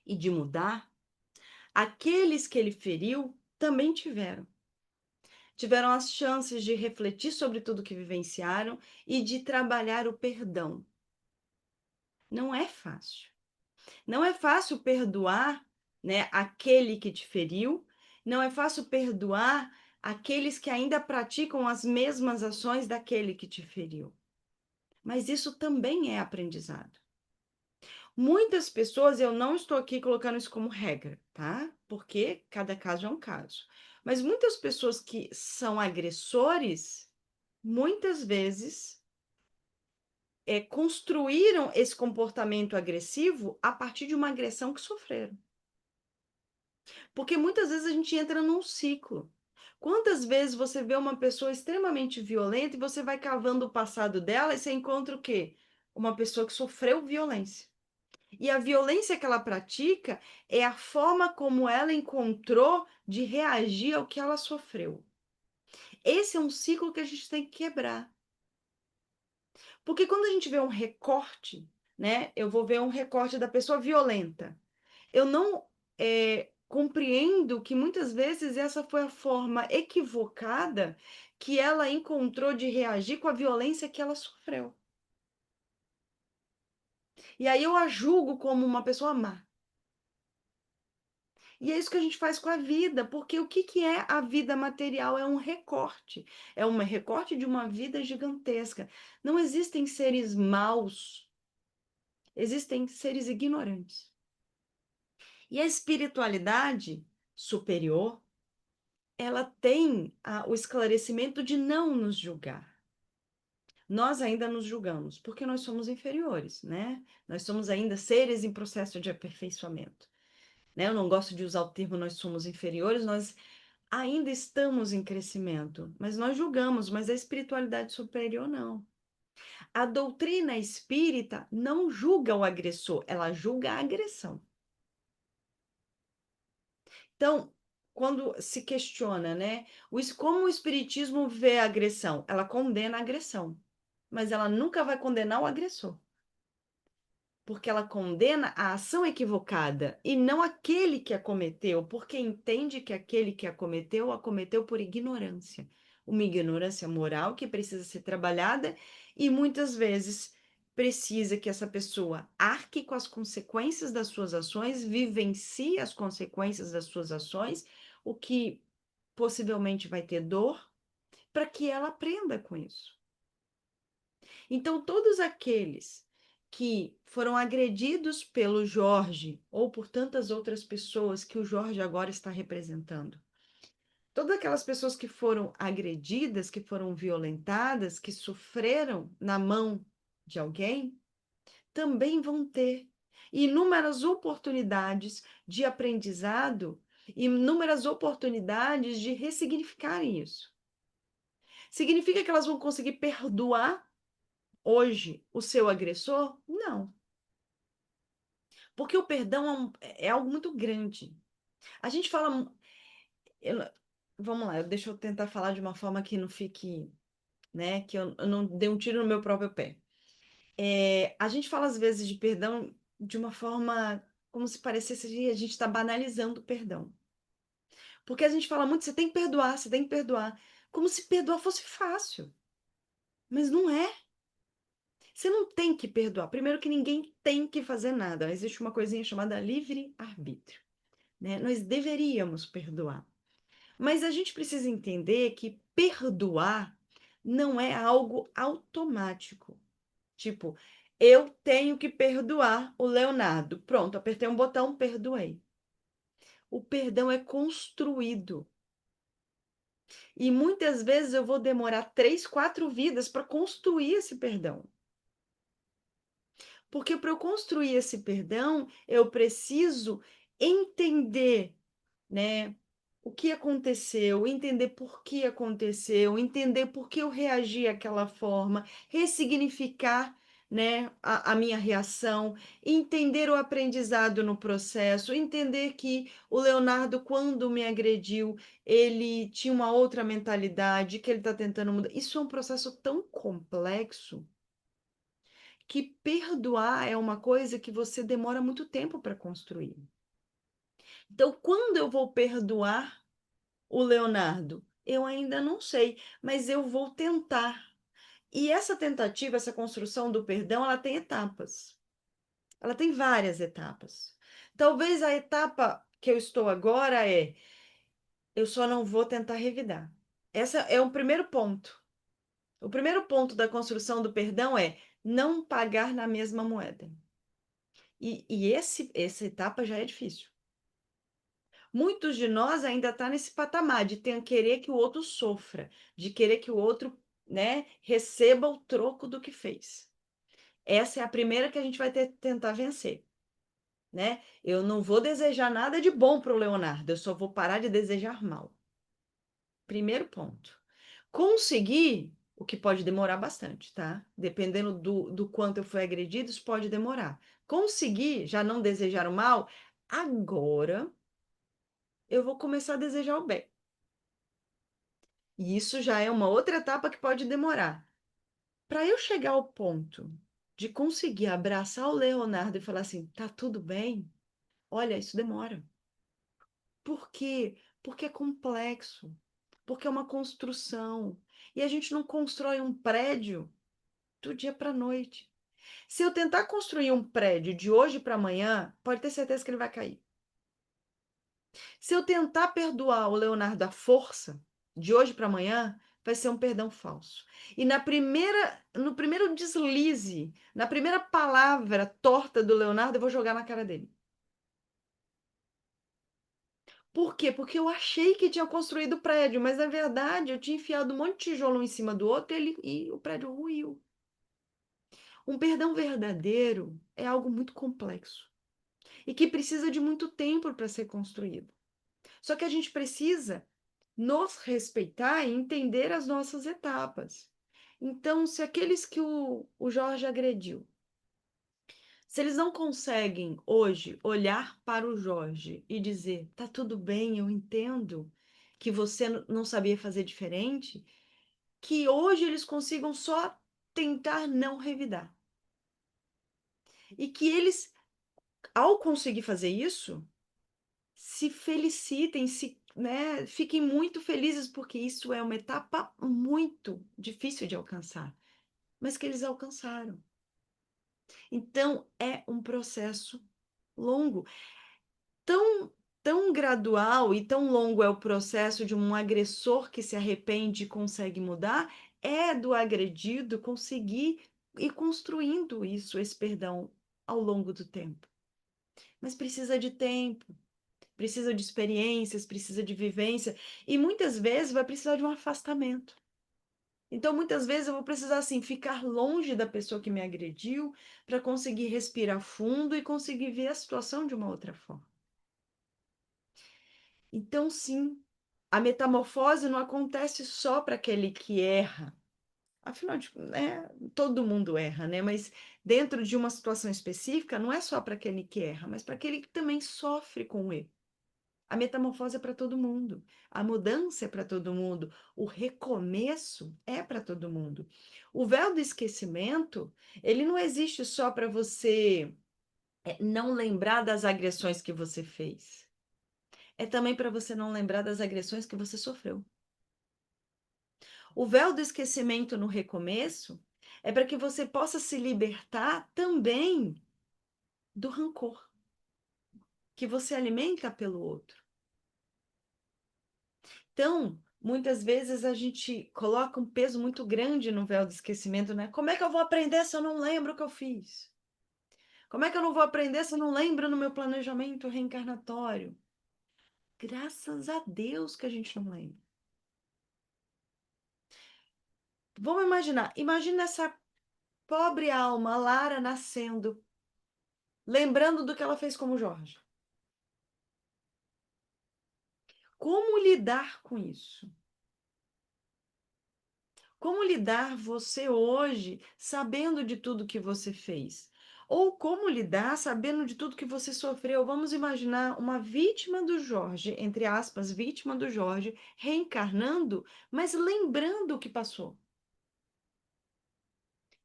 e de mudar, aqueles que ele feriu também tiveram. Tiveram as chances de refletir sobre tudo que vivenciaram e de trabalhar o perdão. Não é fácil. Não é fácil perdoar, né, aquele que te feriu, não é fácil perdoar aqueles que ainda praticam as mesmas ações daquele que te feriu. Mas isso também é aprendizado. Muitas pessoas, eu não estou aqui colocando isso como regra, tá? Porque cada caso é um caso. Mas muitas pessoas que são agressores, muitas vezes construíram esse comportamento agressivo a partir de uma agressão que sofreram. Porque muitas vezes a gente entra num ciclo. Quantas vezes você vê uma pessoa extremamente violenta e você vai cavando o passado dela e você encontra o quê? Uma pessoa que sofreu violência. E a violência que ela pratica é a forma como ela encontrou de reagir ao que ela sofreu. Esse é um ciclo que a gente tem que quebrar. Porque quando a gente vê um recorte, né? Eu vou ver um recorte da pessoa violenta. Eu não compreendo que muitas vezes essa foi a forma equivocada que ela encontrou de reagir com a violência que ela sofreu. E aí eu a julgo como uma pessoa má. E é isso que a gente faz com a vida, porque o que é a vida material? É um recorte. É um recorte de uma vida gigantesca. Não existem seres maus, existem seres ignorantes. E a espiritualidade superior, ela tem o esclarecimento de não nos julgar. Nós ainda nos julgamos, porque nós somos inferiores, né? Nós somos ainda seres em processo de aperfeiçoamento. Né? Eu não gosto de usar o termo nós somos inferiores, nós ainda estamos em crescimento, mas nós julgamos, mas a espiritualidade superior não. A doutrina espírita não julga o agressor, ela julga a agressão. Então, quando se questiona, né, como o espiritismo vê a agressão, ela condena a agressão, mas ela nunca vai condenar o agressor. Porque ela condena a ação equivocada e não aquele que a cometeu, porque entende que aquele que a cometeu por ignorância. Uma ignorância moral que precisa ser trabalhada e muitas vezes precisa que essa pessoa arque com as consequências das suas ações, vivencie as consequências das suas ações, o que possivelmente vai ter dor, para que ela aprenda com isso. Então, todos aqueles que foram agredidos pelo Jorge ou por tantas outras pessoas que o Jorge agora está representando, todas aquelas pessoas que foram agredidas, que foram violentadas, que sofreram na mão de alguém, também vão ter inúmeras oportunidades de aprendizado, inúmeras oportunidades de ressignificarem isso. Significa que elas vão conseguir perdoar hoje o seu agressor? Não. Porque o perdão é algo muito grande. A gente fala. Vamos lá, deixa eu tentar falar de uma forma que não fique, né? Que eu não dê um tiro no meu próprio pé. A gente fala às vezes de perdão de uma forma como se parecesse que a gente está banalizando o perdão. Porque a gente fala muito, você tem que perdoar, você tem que perdoar. Como se perdoar fosse fácil. Mas não é. Você não tem que perdoar. Primeiro que ninguém tem que fazer nada. Existe uma coisinha chamada livre-arbítrio, né? Nós deveríamos perdoar. Mas a gente precisa entender que perdoar não é algo automático. Tipo, eu tenho que perdoar o Leonardo. Pronto, apertei um botão, perdoei. O perdão é construído. E muitas vezes eu vou demorar 3, 4 vidas para construir esse perdão. Porque para eu construir esse perdão, eu preciso entender, né, o que aconteceu, entender por que aconteceu, entender por que eu reagi daquela forma, ressignificar, né, a minha reação, entender o aprendizado no processo, entender que o Leonardo, quando me agrediu, ele tinha uma outra mentalidade, que ele está tentando mudar. Isso é um processo tão complexo que perdoar é uma coisa que você demora muito tempo para construir. Então, quando eu vou perdoar o Leonardo? Eu ainda não sei, mas eu vou tentar. E essa tentativa, essa construção do perdão, ela tem etapas. Ela tem várias etapas. Talvez a etapa que eu estou agora eu só não vou tentar revidar. Esse é o primeiro ponto. O primeiro ponto da construção do perdão é não pagar na mesma moeda. E essa etapa já é difícil. Muitos de nós ainda tá nesse patamar de querer que o outro sofra, de querer que o outro, né, receba o troco do que fez. Essa é a primeira que a gente vai tentar vencer, né? Eu não vou desejar nada de bom para o Leonardo, eu só vou parar de desejar mal. Primeiro ponto. Conseguir, o que pode demorar bastante, tá? Dependendo do quanto eu fui agredido, isso pode demorar. Conseguir já não desejar o mal, agora eu vou começar a desejar o bem. E isso já é uma outra etapa que pode demorar. Para eu chegar ao ponto de conseguir abraçar o Leonardo e falar assim, tá tudo bem? Olha, isso demora. Por quê? Porque é complexo. Porque é uma construção. E a gente não constrói um prédio do dia para a noite. Se eu tentar construir um prédio de hoje para amanhã, pode ter certeza que ele vai cair. Se eu tentar perdoar o Leonardo à força, de hoje para amanhã, vai ser um perdão falso. E no primeiro deslize, na primeira palavra torta do Leonardo, eu vou jogar na cara dele. Por quê? Porque eu achei que tinha construído o prédio, mas na verdade eu tinha enfiado um monte de tijolo em cima do outro e o prédio ruiu. Um perdão verdadeiro é algo muito complexo e que precisa de muito tempo para ser construído. Só que a gente precisa nos respeitar e entender as nossas etapas. Então, se aqueles que o Jorge agrediu, se eles não conseguem hoje olhar para o Jorge e dizer, tá tudo bem, eu entendo que você não sabia fazer diferente, que hoje eles consigam só tentar não revidar. E que eles, ao conseguir fazer isso, se felicitem, né, fiquem muito felizes, porque isso é uma etapa muito difícil de alcançar, mas que eles alcançaram. Então, é um processo longo. Tão gradual e tão longo é o processo de um agressor que se arrepende e consegue mudar, é do agredido conseguir ir construindo isso, esse perdão, ao longo do tempo. Mas precisa de tempo. Precisa de experiências, precisa de vivência, e muitas vezes vai precisar de um afastamento. Então, muitas vezes eu vou precisar, assim, ficar longe da pessoa que me agrediu para conseguir respirar fundo e conseguir ver a situação de uma outra forma. Então, sim, a metamorfose não acontece só para aquele que erra. Afinal, todo mundo erra, né? Mas dentro de uma situação específica, não é só para aquele que erra, mas para aquele que também sofre com o erro. A metamorfose é para todo mundo, a mudança é para todo mundo, o recomeço é para todo mundo. O véu do esquecimento, ele não existe só para você não lembrar das agressões que você fez. É também para você não lembrar das agressões que você sofreu. O véu do esquecimento no recomeço é para que você possa se libertar também do rancor que você alimenta pelo outro. Então, muitas vezes a gente coloca um peso muito grande no véu do esquecimento, né? Como é que eu vou aprender se eu não lembro o que eu fiz? Como é que eu não vou aprender se eu não lembro no meu planejamento reencarnatório? Graças a Deus que a gente não lembra. Vamos imaginar, imagina essa pobre alma, Lara, nascendo, lembrando do que ela fez como Jorge. Como lidar com isso? Como lidar você hoje sabendo de tudo que você fez? Ou como lidar sabendo de tudo que você sofreu? Vamos imaginar uma vítima do Jorge, entre aspas, vítima do Jorge, reencarnando, mas lembrando o que passou.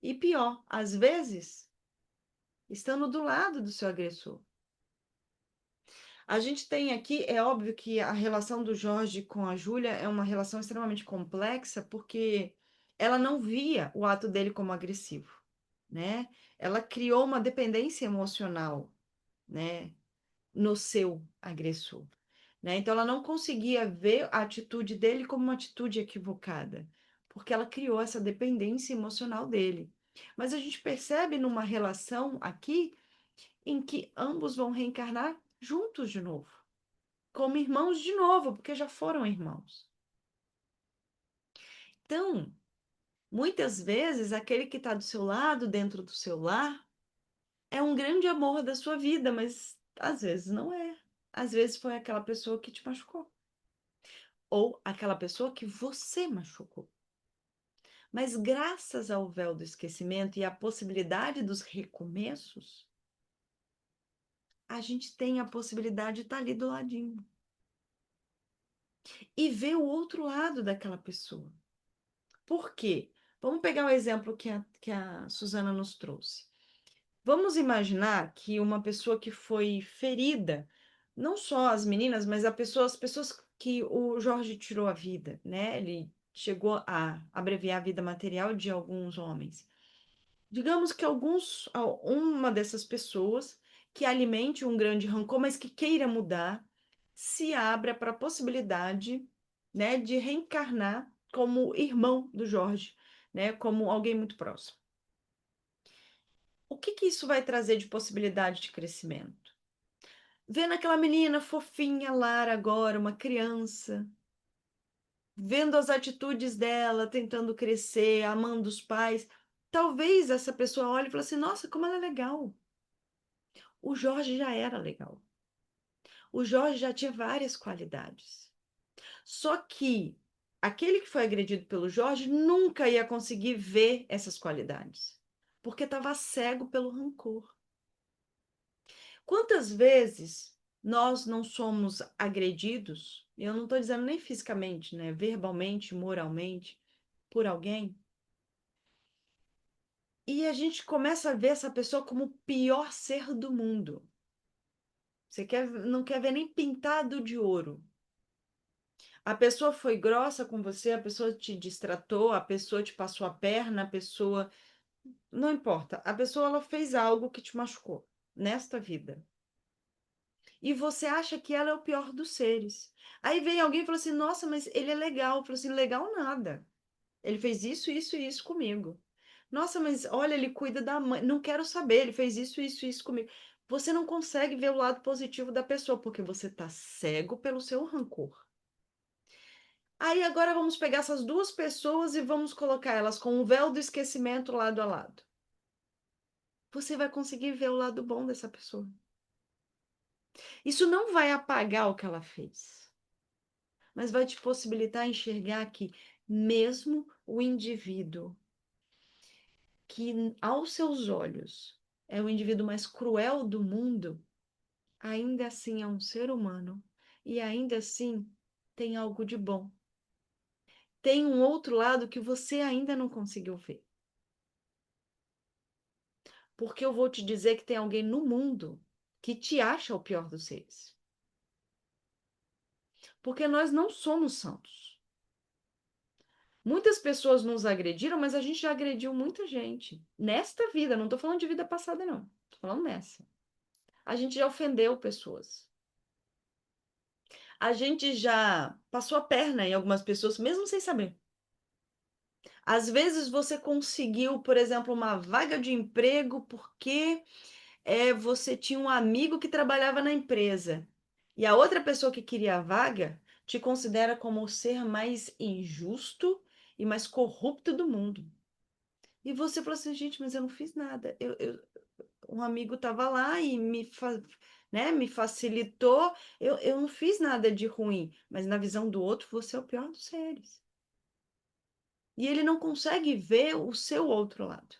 E pior, às vezes, estando do lado do seu agressor. A gente tem aqui, é óbvio que a relação do Jorge com a Júlia é uma relação extremamente complexa, porque ela não via o ato dele como agressivo, né? Ela criou uma dependência emocional, né, no seu agressor, né? Então ela não conseguia ver a atitude dele como uma atitude equivocada, porque ela criou essa dependência emocional dele. Mas a gente percebe numa relação aqui em que ambos vão reencarnar juntos de novo como irmãos de novo, porque já foram irmãos. Então, muitas vezes, aquele que está do seu lado, dentro do seu lar, é um grande amor da sua vida, mas às vezes não é. Às vezes foi aquela pessoa que te machucou. Ou aquela pessoa que você machucou. Mas graças ao véu do esquecimento e à possibilidade dos recomeços, a gente tem a possibilidade de estar ali do ladinho. E ver o outro lado daquela pessoa. Por quê? Vamos pegar o exemplo que a Suzana nos trouxe. Vamos imaginar que uma pessoa que foi ferida, não só as meninas, mas as pessoas que o Jorge tirou a vida, né? Ele chegou a abreviar a vida material de alguns homens. Digamos que uma dessas pessoas que alimente um grande rancor, mas que queira mudar, se abra para a possibilidade, né, de reencarnar como irmão do Jorge, né, como alguém muito próximo. O que que isso vai trazer de possibilidade de crescimento? Vendo aquela menina fofinha, Lara, agora, uma criança, vendo as atitudes dela, tentando crescer, amando os pais, talvez essa pessoa olhe e fale assim: nossa, como ela é legal. O Jorge já era legal. O Jorge já tinha várias qualidades. Só que aquele que foi agredido pelo Jorge nunca ia conseguir ver essas qualidades, porque estava cego pelo rancor. Quantas vezes nós não somos agredidos, eu não estou dizendo nem fisicamente, né? Verbalmente, moralmente, por alguém, e a gente começa a ver essa pessoa como o pior ser do mundo. Não quer ver nem pintado de ouro. A pessoa foi grossa com você, a pessoa te distratou, a pessoa te passou a perna, a pessoa. Não importa. A pessoa ela fez algo que te machucou nesta vida. E você acha que ela é o pior dos seres. Aí vem alguém e fala assim: nossa, mas ele é legal. Eu falo assim: legal nada. Ele fez isso, isso e isso comigo. Nossa, mas olha, ele cuida da mãe. Não quero saber, ele fez isso, isso e isso comigo. Você não consegue ver o lado positivo da pessoa, porque você está cego pelo seu rancor. Aí agora vamos pegar essas duas pessoas e vamos colocar elas com um véu do esquecimento lado a lado. Você vai conseguir ver o lado bom dessa pessoa. Isso não vai apagar o que ela fez, mas vai te possibilitar enxergar que mesmo o indivíduo que, aos seus olhos, é o indivíduo mais cruel do mundo, ainda assim é um ser humano e ainda assim tem algo de bom. Tem um outro lado que você ainda não conseguiu ver. Porque eu vou te dizer que tem alguém no mundo que te acha o pior dos seres. Porque nós não somos santos. Muitas pessoas nos agrediram, mas a gente já agrediu muita gente. Nesta vida, não estou falando de vida passada, não. Estou falando nessa. A gente já ofendeu pessoas. A gente já passou a perna em algumas pessoas, mesmo sem saber. Às vezes você conseguiu, por exemplo, uma vaga de emprego porque você tinha um amigo que trabalhava na empresa. E a outra pessoa que queria a vaga te considera como o ser mais injusto e mais corrupto do mundo. E você falou assim, gente, mas eu não fiz nada. Um amigo estava lá e me facilitou. Eu não fiz nada de ruim, mas na visão do outro, você é o pior dos seres. E ele não consegue ver o seu outro lado.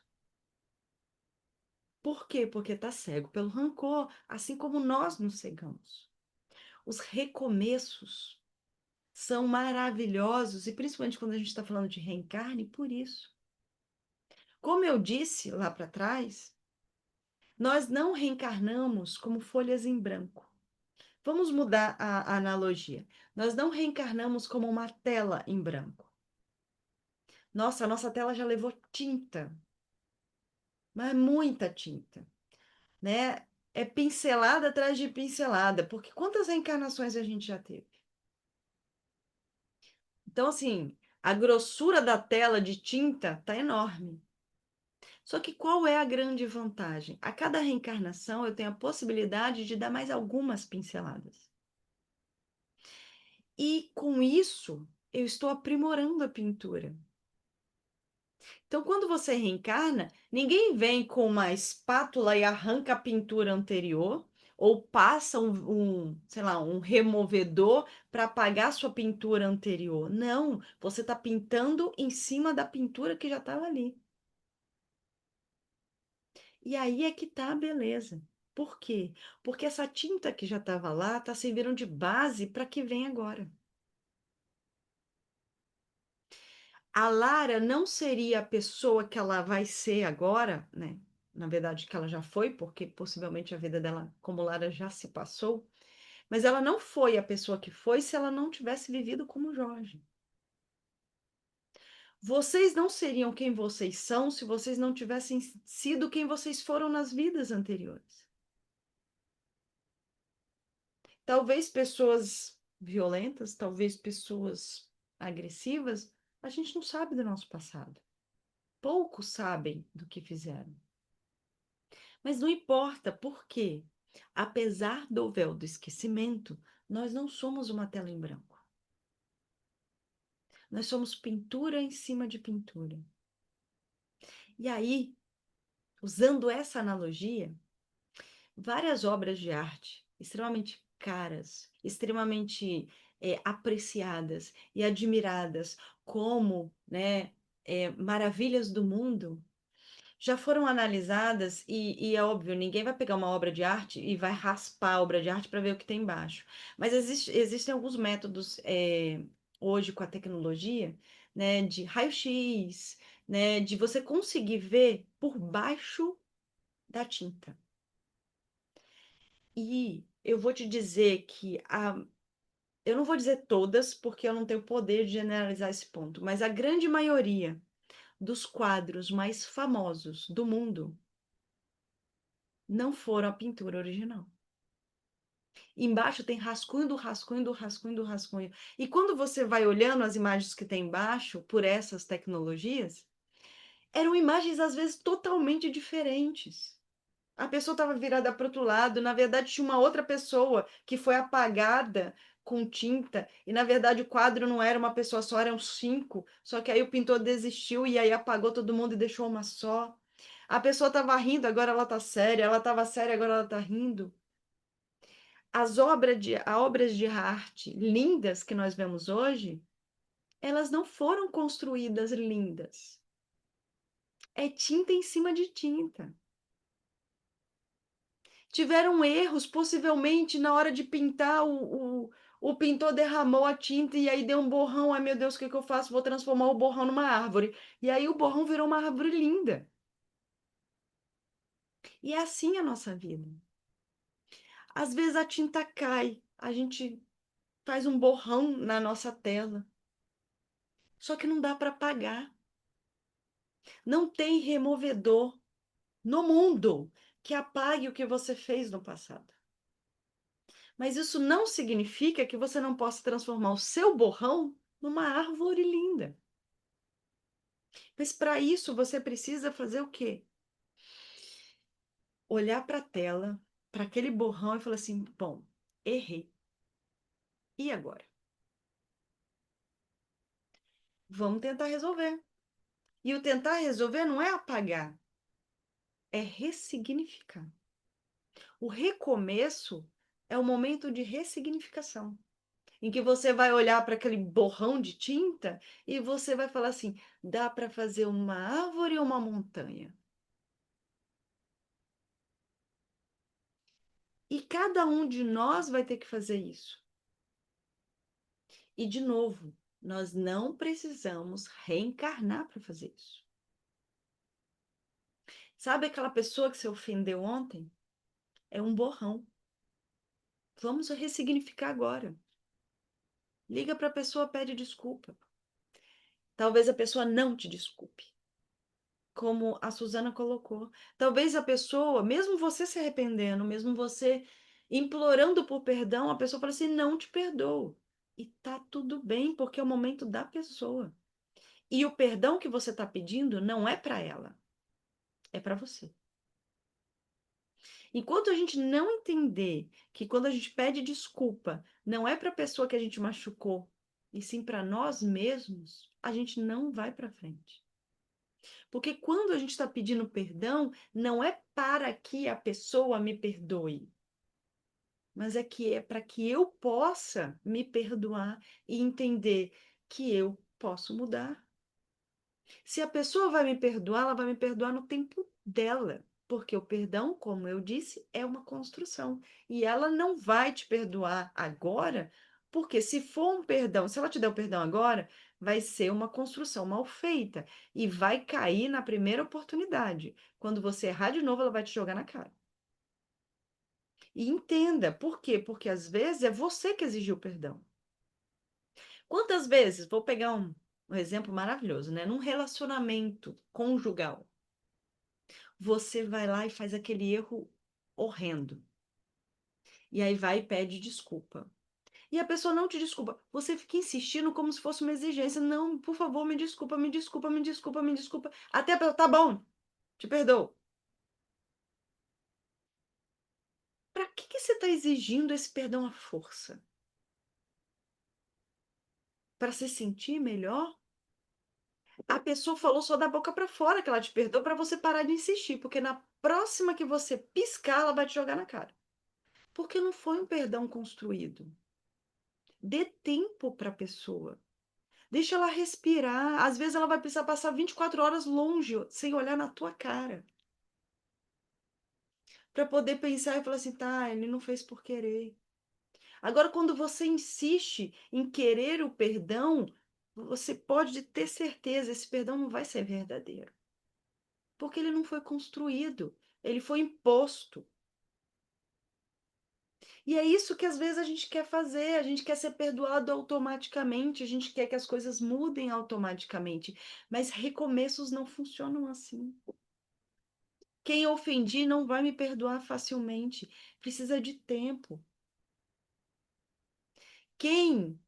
Por quê? Porque está cego pelo rancor, assim como nós nos cegamos. Os recomeços são maravilhosos, e principalmente quando a gente está falando de reencarne, por isso. Como eu disse lá para trás, nós não reencarnamos como folhas em branco. Vamos mudar a analogia. Nós não reencarnamos como uma tela em branco. Nossa, a nossa tela já levou tinta, mas muita tinta, né? É pincelada atrás de pincelada, porque quantas reencarnações a gente já teve? Então, assim, a grossura da tela de tinta tá enorme. Só que qual é a grande vantagem? A cada reencarnação eu tenho a possibilidade de dar mais algumas pinceladas. E com isso, eu estou aprimorando a pintura. Então, quando você reencarna, ninguém vem com uma espátula e arranca a pintura anterior, ou passa sei lá, um removedor para apagar sua pintura anterior. Não, você está pintando em cima da pintura que já estava ali. E aí é que tá a beleza. Por quê? Porque essa tinta que já estava lá está servindo de base para que vem agora. A Lara não seria a pessoa que ela vai ser agora, né? Na verdade, que ela já foi, porque possivelmente a vida dela como Lara já se passou. Mas ela não foi a pessoa que foi se ela não tivesse vivido como Jorge. Vocês não seriam quem vocês são se vocês não tivessem sido quem vocês foram nas vidas anteriores. Talvez pessoas violentas, talvez pessoas agressivas, a gente não sabe do nosso passado. Poucos sabem do que fizeram. Mas não importa, por quê? Apesar do véu do esquecimento, nós não somos uma tela em branco. Nós somos pintura em cima de pintura. E aí, usando essa analogia, várias obras de arte extremamente caras, extremamente apreciadas e admiradas como, né, maravilhas do mundo, já foram analisadas e é óbvio, ninguém vai pegar uma obra de arte e vai raspar a obra de arte para ver o que tem embaixo. Mas existem alguns métodos hoje com a tecnologia, né, de raio-x, né, de você conseguir ver por baixo da tinta. E eu vou te dizer que eu não vou dizer todas, porque eu não tenho poder de generalizar esse ponto, mas a grande maioria dos quadros mais famosos do mundo não foram a pintura original. Embaixo tem rascunho do rascunho do rascunho do rascunho. E quando você vai olhando as imagens que tem embaixo por essas tecnologias, eram imagens às vezes totalmente diferentes. A pessoa estava virada para o outro lado, na verdade tinha uma outra pessoa que foi apagada com tinta, e na verdade o quadro não era uma pessoa só, eram 5, só que aí o pintor desistiu e aí apagou todo mundo e deixou uma só. A pessoa estava rindo, agora ela está séria, ela estava séria, agora ela está rindo. As obras de arte lindas que nós vemos hoje, elas não foram construídas lindas. É tinta em cima de tinta. Tiveram erros, possivelmente na hora de pintar, o pintor derramou a tinta e aí deu um borrão. Ai, meu Deus, o que que eu faço? Vou transformar o borrão numa árvore. E aí o borrão virou uma árvore linda. E é assim a nossa vida. Às vezes a tinta cai, a gente faz um borrão na nossa tela. Só que não dá para apagar. Não tem removedor no mundo que apague o que você fez no passado. Mas isso não significa que você não possa transformar o seu borrão numa árvore linda. Mas para isso você precisa fazer o quê? Olhar para a tela, para aquele borrão e falar assim: bom, errei. E agora? Vamos tentar resolver. E o tentar resolver não é apagar, é ressignificar. O recomeço é o momento de ressignificação, em que você vai olhar para aquele borrão de tinta e você vai falar assim: dá para fazer uma árvore ou uma montanha? E cada um de nós vai ter que fazer isso. E, de novo, nós não precisamos reencarnar para fazer isso. Sabe aquela pessoa que você ofendeu ontem? É um borrão. Vamos ressignificar agora. Liga para a pessoa, pede desculpa. Talvez a pessoa não te desculpe, como a Suzana colocou. Talvez a pessoa, mesmo você se arrependendo, mesmo você implorando por perdão, a pessoa fala assim: não te perdoo. E tá tudo bem, porque é o momento da pessoa. E o perdão que você está pedindo não é para ela, é para você. Enquanto a gente não entender que quando a gente pede desculpa, não é para a pessoa que a gente machucou, e sim para nós mesmos, a gente não vai para frente. Porque quando a gente está pedindo perdão, não é para que a pessoa me perdoe, mas é para que eu possa me perdoar e entender que eu posso mudar. Se a pessoa vai me perdoar, ela vai me perdoar no tempo dela, porque o perdão, como eu disse, é uma construção. E ela não vai te perdoar agora, porque se for um perdão, se ela te der o perdão agora, vai ser uma construção mal feita e vai cair na primeira oportunidade. Quando você errar de novo, ela vai te jogar na cara. E entenda, por quê? Porque às vezes é você que exigiu perdão. Quantas vezes, vou pegar um exemplo maravilhoso, né? Num relacionamento conjugal, você vai lá e faz aquele erro horrendo. E aí vai e pede desculpa. E a pessoa não te desculpa. Você fica insistindo como se fosse uma exigência. Não, por favor, me desculpa, me desculpa, me desculpa, me desculpa. Até a pessoa, tá bom, te perdoo. Para que você está exigindo esse perdão à força? Para se sentir melhor? A pessoa falou só da boca para fora que ela te perdoou para você parar de insistir, porque na próxima que você piscar, ela vai te jogar na cara. Porque não foi um perdão construído. Dê tempo para a pessoa. Deixa ela respirar. Às vezes ela vai precisar passar 24 horas longe, sem olhar na tua cara. Para poder pensar e falar assim: tá, ele não fez por querer. Agora, quando você insiste em querer o perdão, você pode ter certeza, esse perdão não vai ser verdadeiro. Porque ele não foi construído, ele foi imposto. E é isso que às vezes a gente quer fazer, a gente quer ser perdoado automaticamente, a gente quer que as coisas mudem automaticamente, mas recomeços não funcionam assim. Quem eu ofendi não vai me perdoar facilmente, precisa de tempo. Quem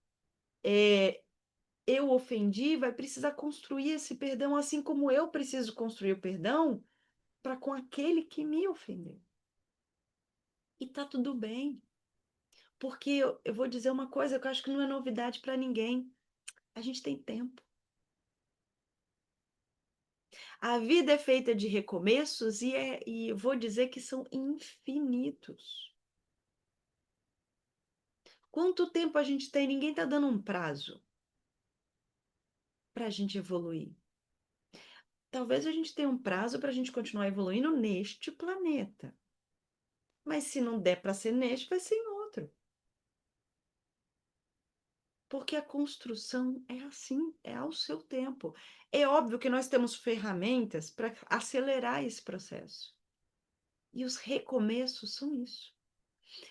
eu ofendi vai precisar construir esse perdão, assim como eu preciso construir o perdão para com aquele que me ofendeu. E tá tudo bem. Porque eu vou dizer uma coisa que eu acho que não é novidade para ninguém. A gente tem tempo. A vida é feita de recomeços e eu vou dizer que são infinitos. Quanto tempo a gente tem? Ninguém está dando um prazo para a gente evoluir. Talvez a gente tenha um prazo para a gente continuar evoluindo neste planeta. Mas se não der para ser neste, vai ser em outro. Porque a construção é assim, é ao seu tempo. É óbvio que nós temos ferramentas para acelerar esse processo. E os recomeços são isso.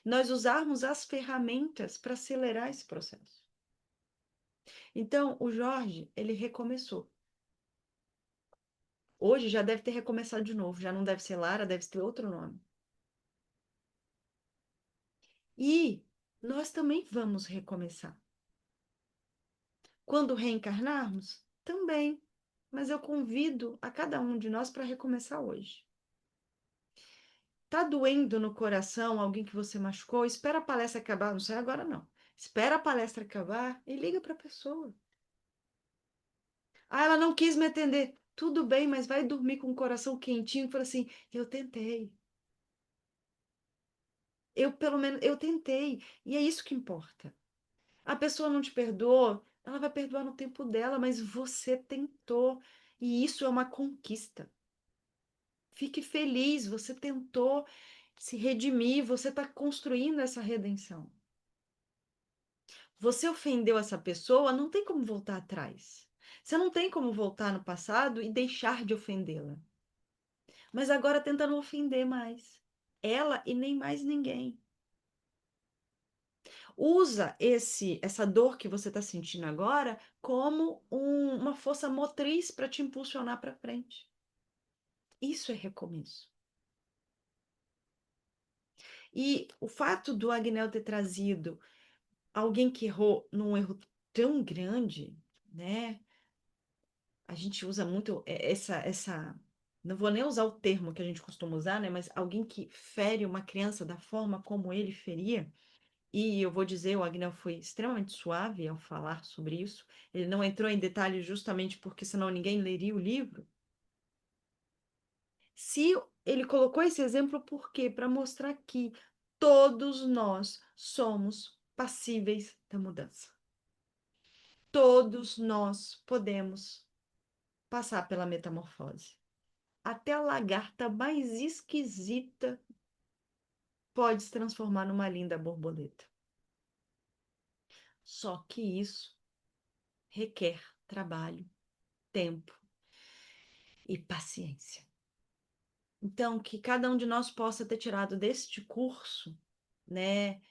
Nós usarmos as ferramentas para acelerar esse processo. Então, o Jorge, ele recomeçou. Hoje já deve ter recomeçado de novo, já não deve ser Lara, deve ter outro nome. E nós também vamos recomeçar. Quando reencarnarmos, também. Mas eu convido a cada um de nós para recomeçar hoje. Tá doendo no coração alguém que você machucou? Espera a palestra acabar, não sai agora não. Espera a palestra acabar e liga para a pessoa. Ah, ela não quis me atender. Tudo bem, mas vai dormir com o coração quentinho e fala assim: eu tentei. Eu, pelo menos, eu tentei. E é isso que importa. A pessoa não te perdoou, ela vai perdoar no tempo dela, mas você tentou. E isso é uma conquista. Fique feliz, você tentou se redimir, você está construindo essa redenção. Você ofendeu essa pessoa, não tem como voltar atrás. Você não tem como voltar no passado e deixar de ofendê-la. Mas agora tenta não ofender mais. Ela e nem mais ninguém. Usa essa dor que você está sentindo agora como uma força motriz para te impulsionar para frente. Isso é recomeço. E o fato do Agnel ter trazido alguém que errou num erro tão grande, né? A gente usa muito não vou nem usar o termo que a gente costuma usar, né? Mas alguém que fere uma criança da forma como ele feria. E eu vou dizer, o Agnel foi extremamente suave ao falar sobre isso. Ele não entrou em detalhes justamente porque senão ninguém leria o livro. Se ele colocou esse exemplo, por quê? Para mostrar que todos nós somos passíveis da mudança. Todos nós podemos passar pela metamorfose. Até a lagarta mais esquisita pode se transformar numa linda borboleta. Só que isso requer trabalho, tempo e paciência. Então, que cada um de nós possa ter tirado deste curso, né,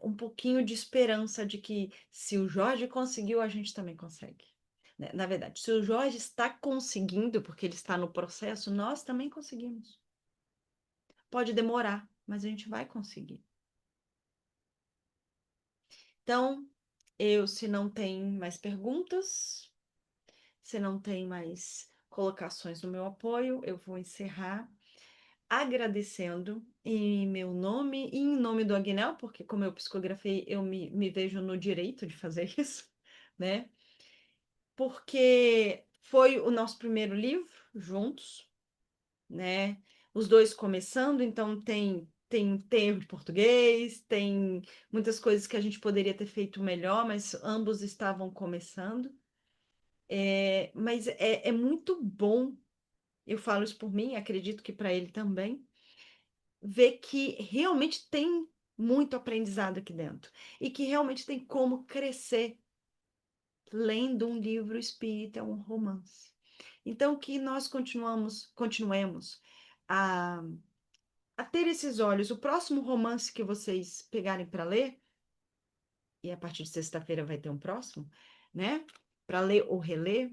um pouquinho de esperança de que se o Jorge conseguiu, a gente também consegue. Né? Na verdade, se o Jorge está conseguindo, porque ele está no processo, nós também conseguimos. Pode demorar, mas a gente vai conseguir. Então, se não tem mais perguntas, se não tem mais colocações no meu apoio, eu vou encerrar agradecendo em meu nome e em nome do Agnel, porque como eu psicografei, eu me vejo no direito de fazer isso, né? Porque foi o nosso primeiro livro juntos, né? Os dois começando, então tem erro de português, tem muitas coisas que a gente poderia ter feito melhor, mas ambos estavam começando. Mas é muito bom, eu falo isso por mim, acredito que para ele também, ver que realmente tem muito aprendizado aqui dentro e que realmente tem como crescer lendo um livro espírita, um romance. Então, que nós continuemos a ter esses olhos. O próximo romance que vocês pegarem para ler, e a partir de sexta-feira vai ter um próximo, né? Para ler ou reler,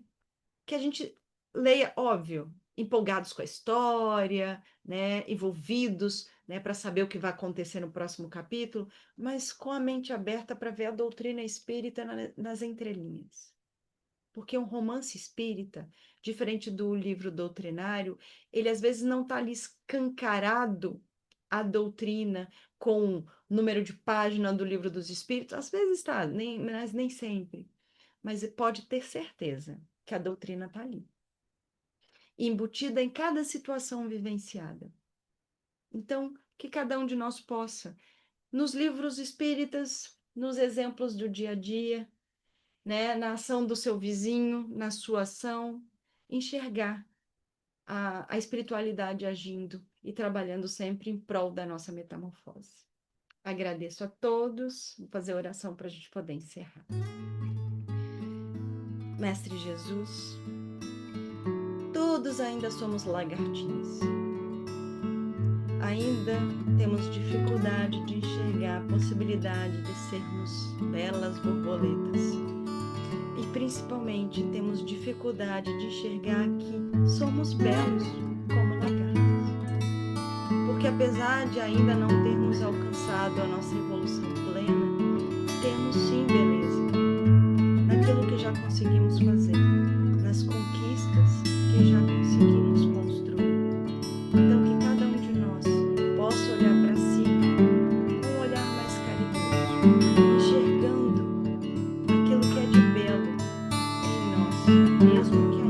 que a gente leia, óbvio, empolgados com a história, né, envolvidos, né, para saber o que vai acontecer no próximo capítulo, mas com a mente aberta para ver a doutrina espírita nas entrelinhas. Porque um romance espírita, diferente do livro doutrinário, ele às vezes não está ali escancarado a doutrina com número de página do Livro dos Espíritos, às vezes está, mas nem sempre. Mas pode ter certeza que a doutrina está ali, embutida em cada situação vivenciada. Então, que cada um de nós possa, nos livros espíritas, nos exemplos do dia a dia, né, na ação do seu vizinho, na sua ação, enxergar a espiritualidade agindo e trabalhando sempre em prol da nossa metamorfose. Agradeço a todos. Vou fazer a oração para a gente poder encerrar. Mestre Jesus, todos ainda somos lagartinhos. Ainda temos dificuldade de enxergar a possibilidade de sermos belas borboletas. E principalmente temos dificuldade de enxergar que somos belos como lagartos. Porque apesar de ainda não termos alcançado a nossa evolução plena, temos sim beleza naquilo que já conseguimos fazer, nas conquistas que já conseguimos construir. Então que cada um de nós possa olhar para si com um olhar mais caridoso, enxergando aquilo que é de belo em nós, mesmo que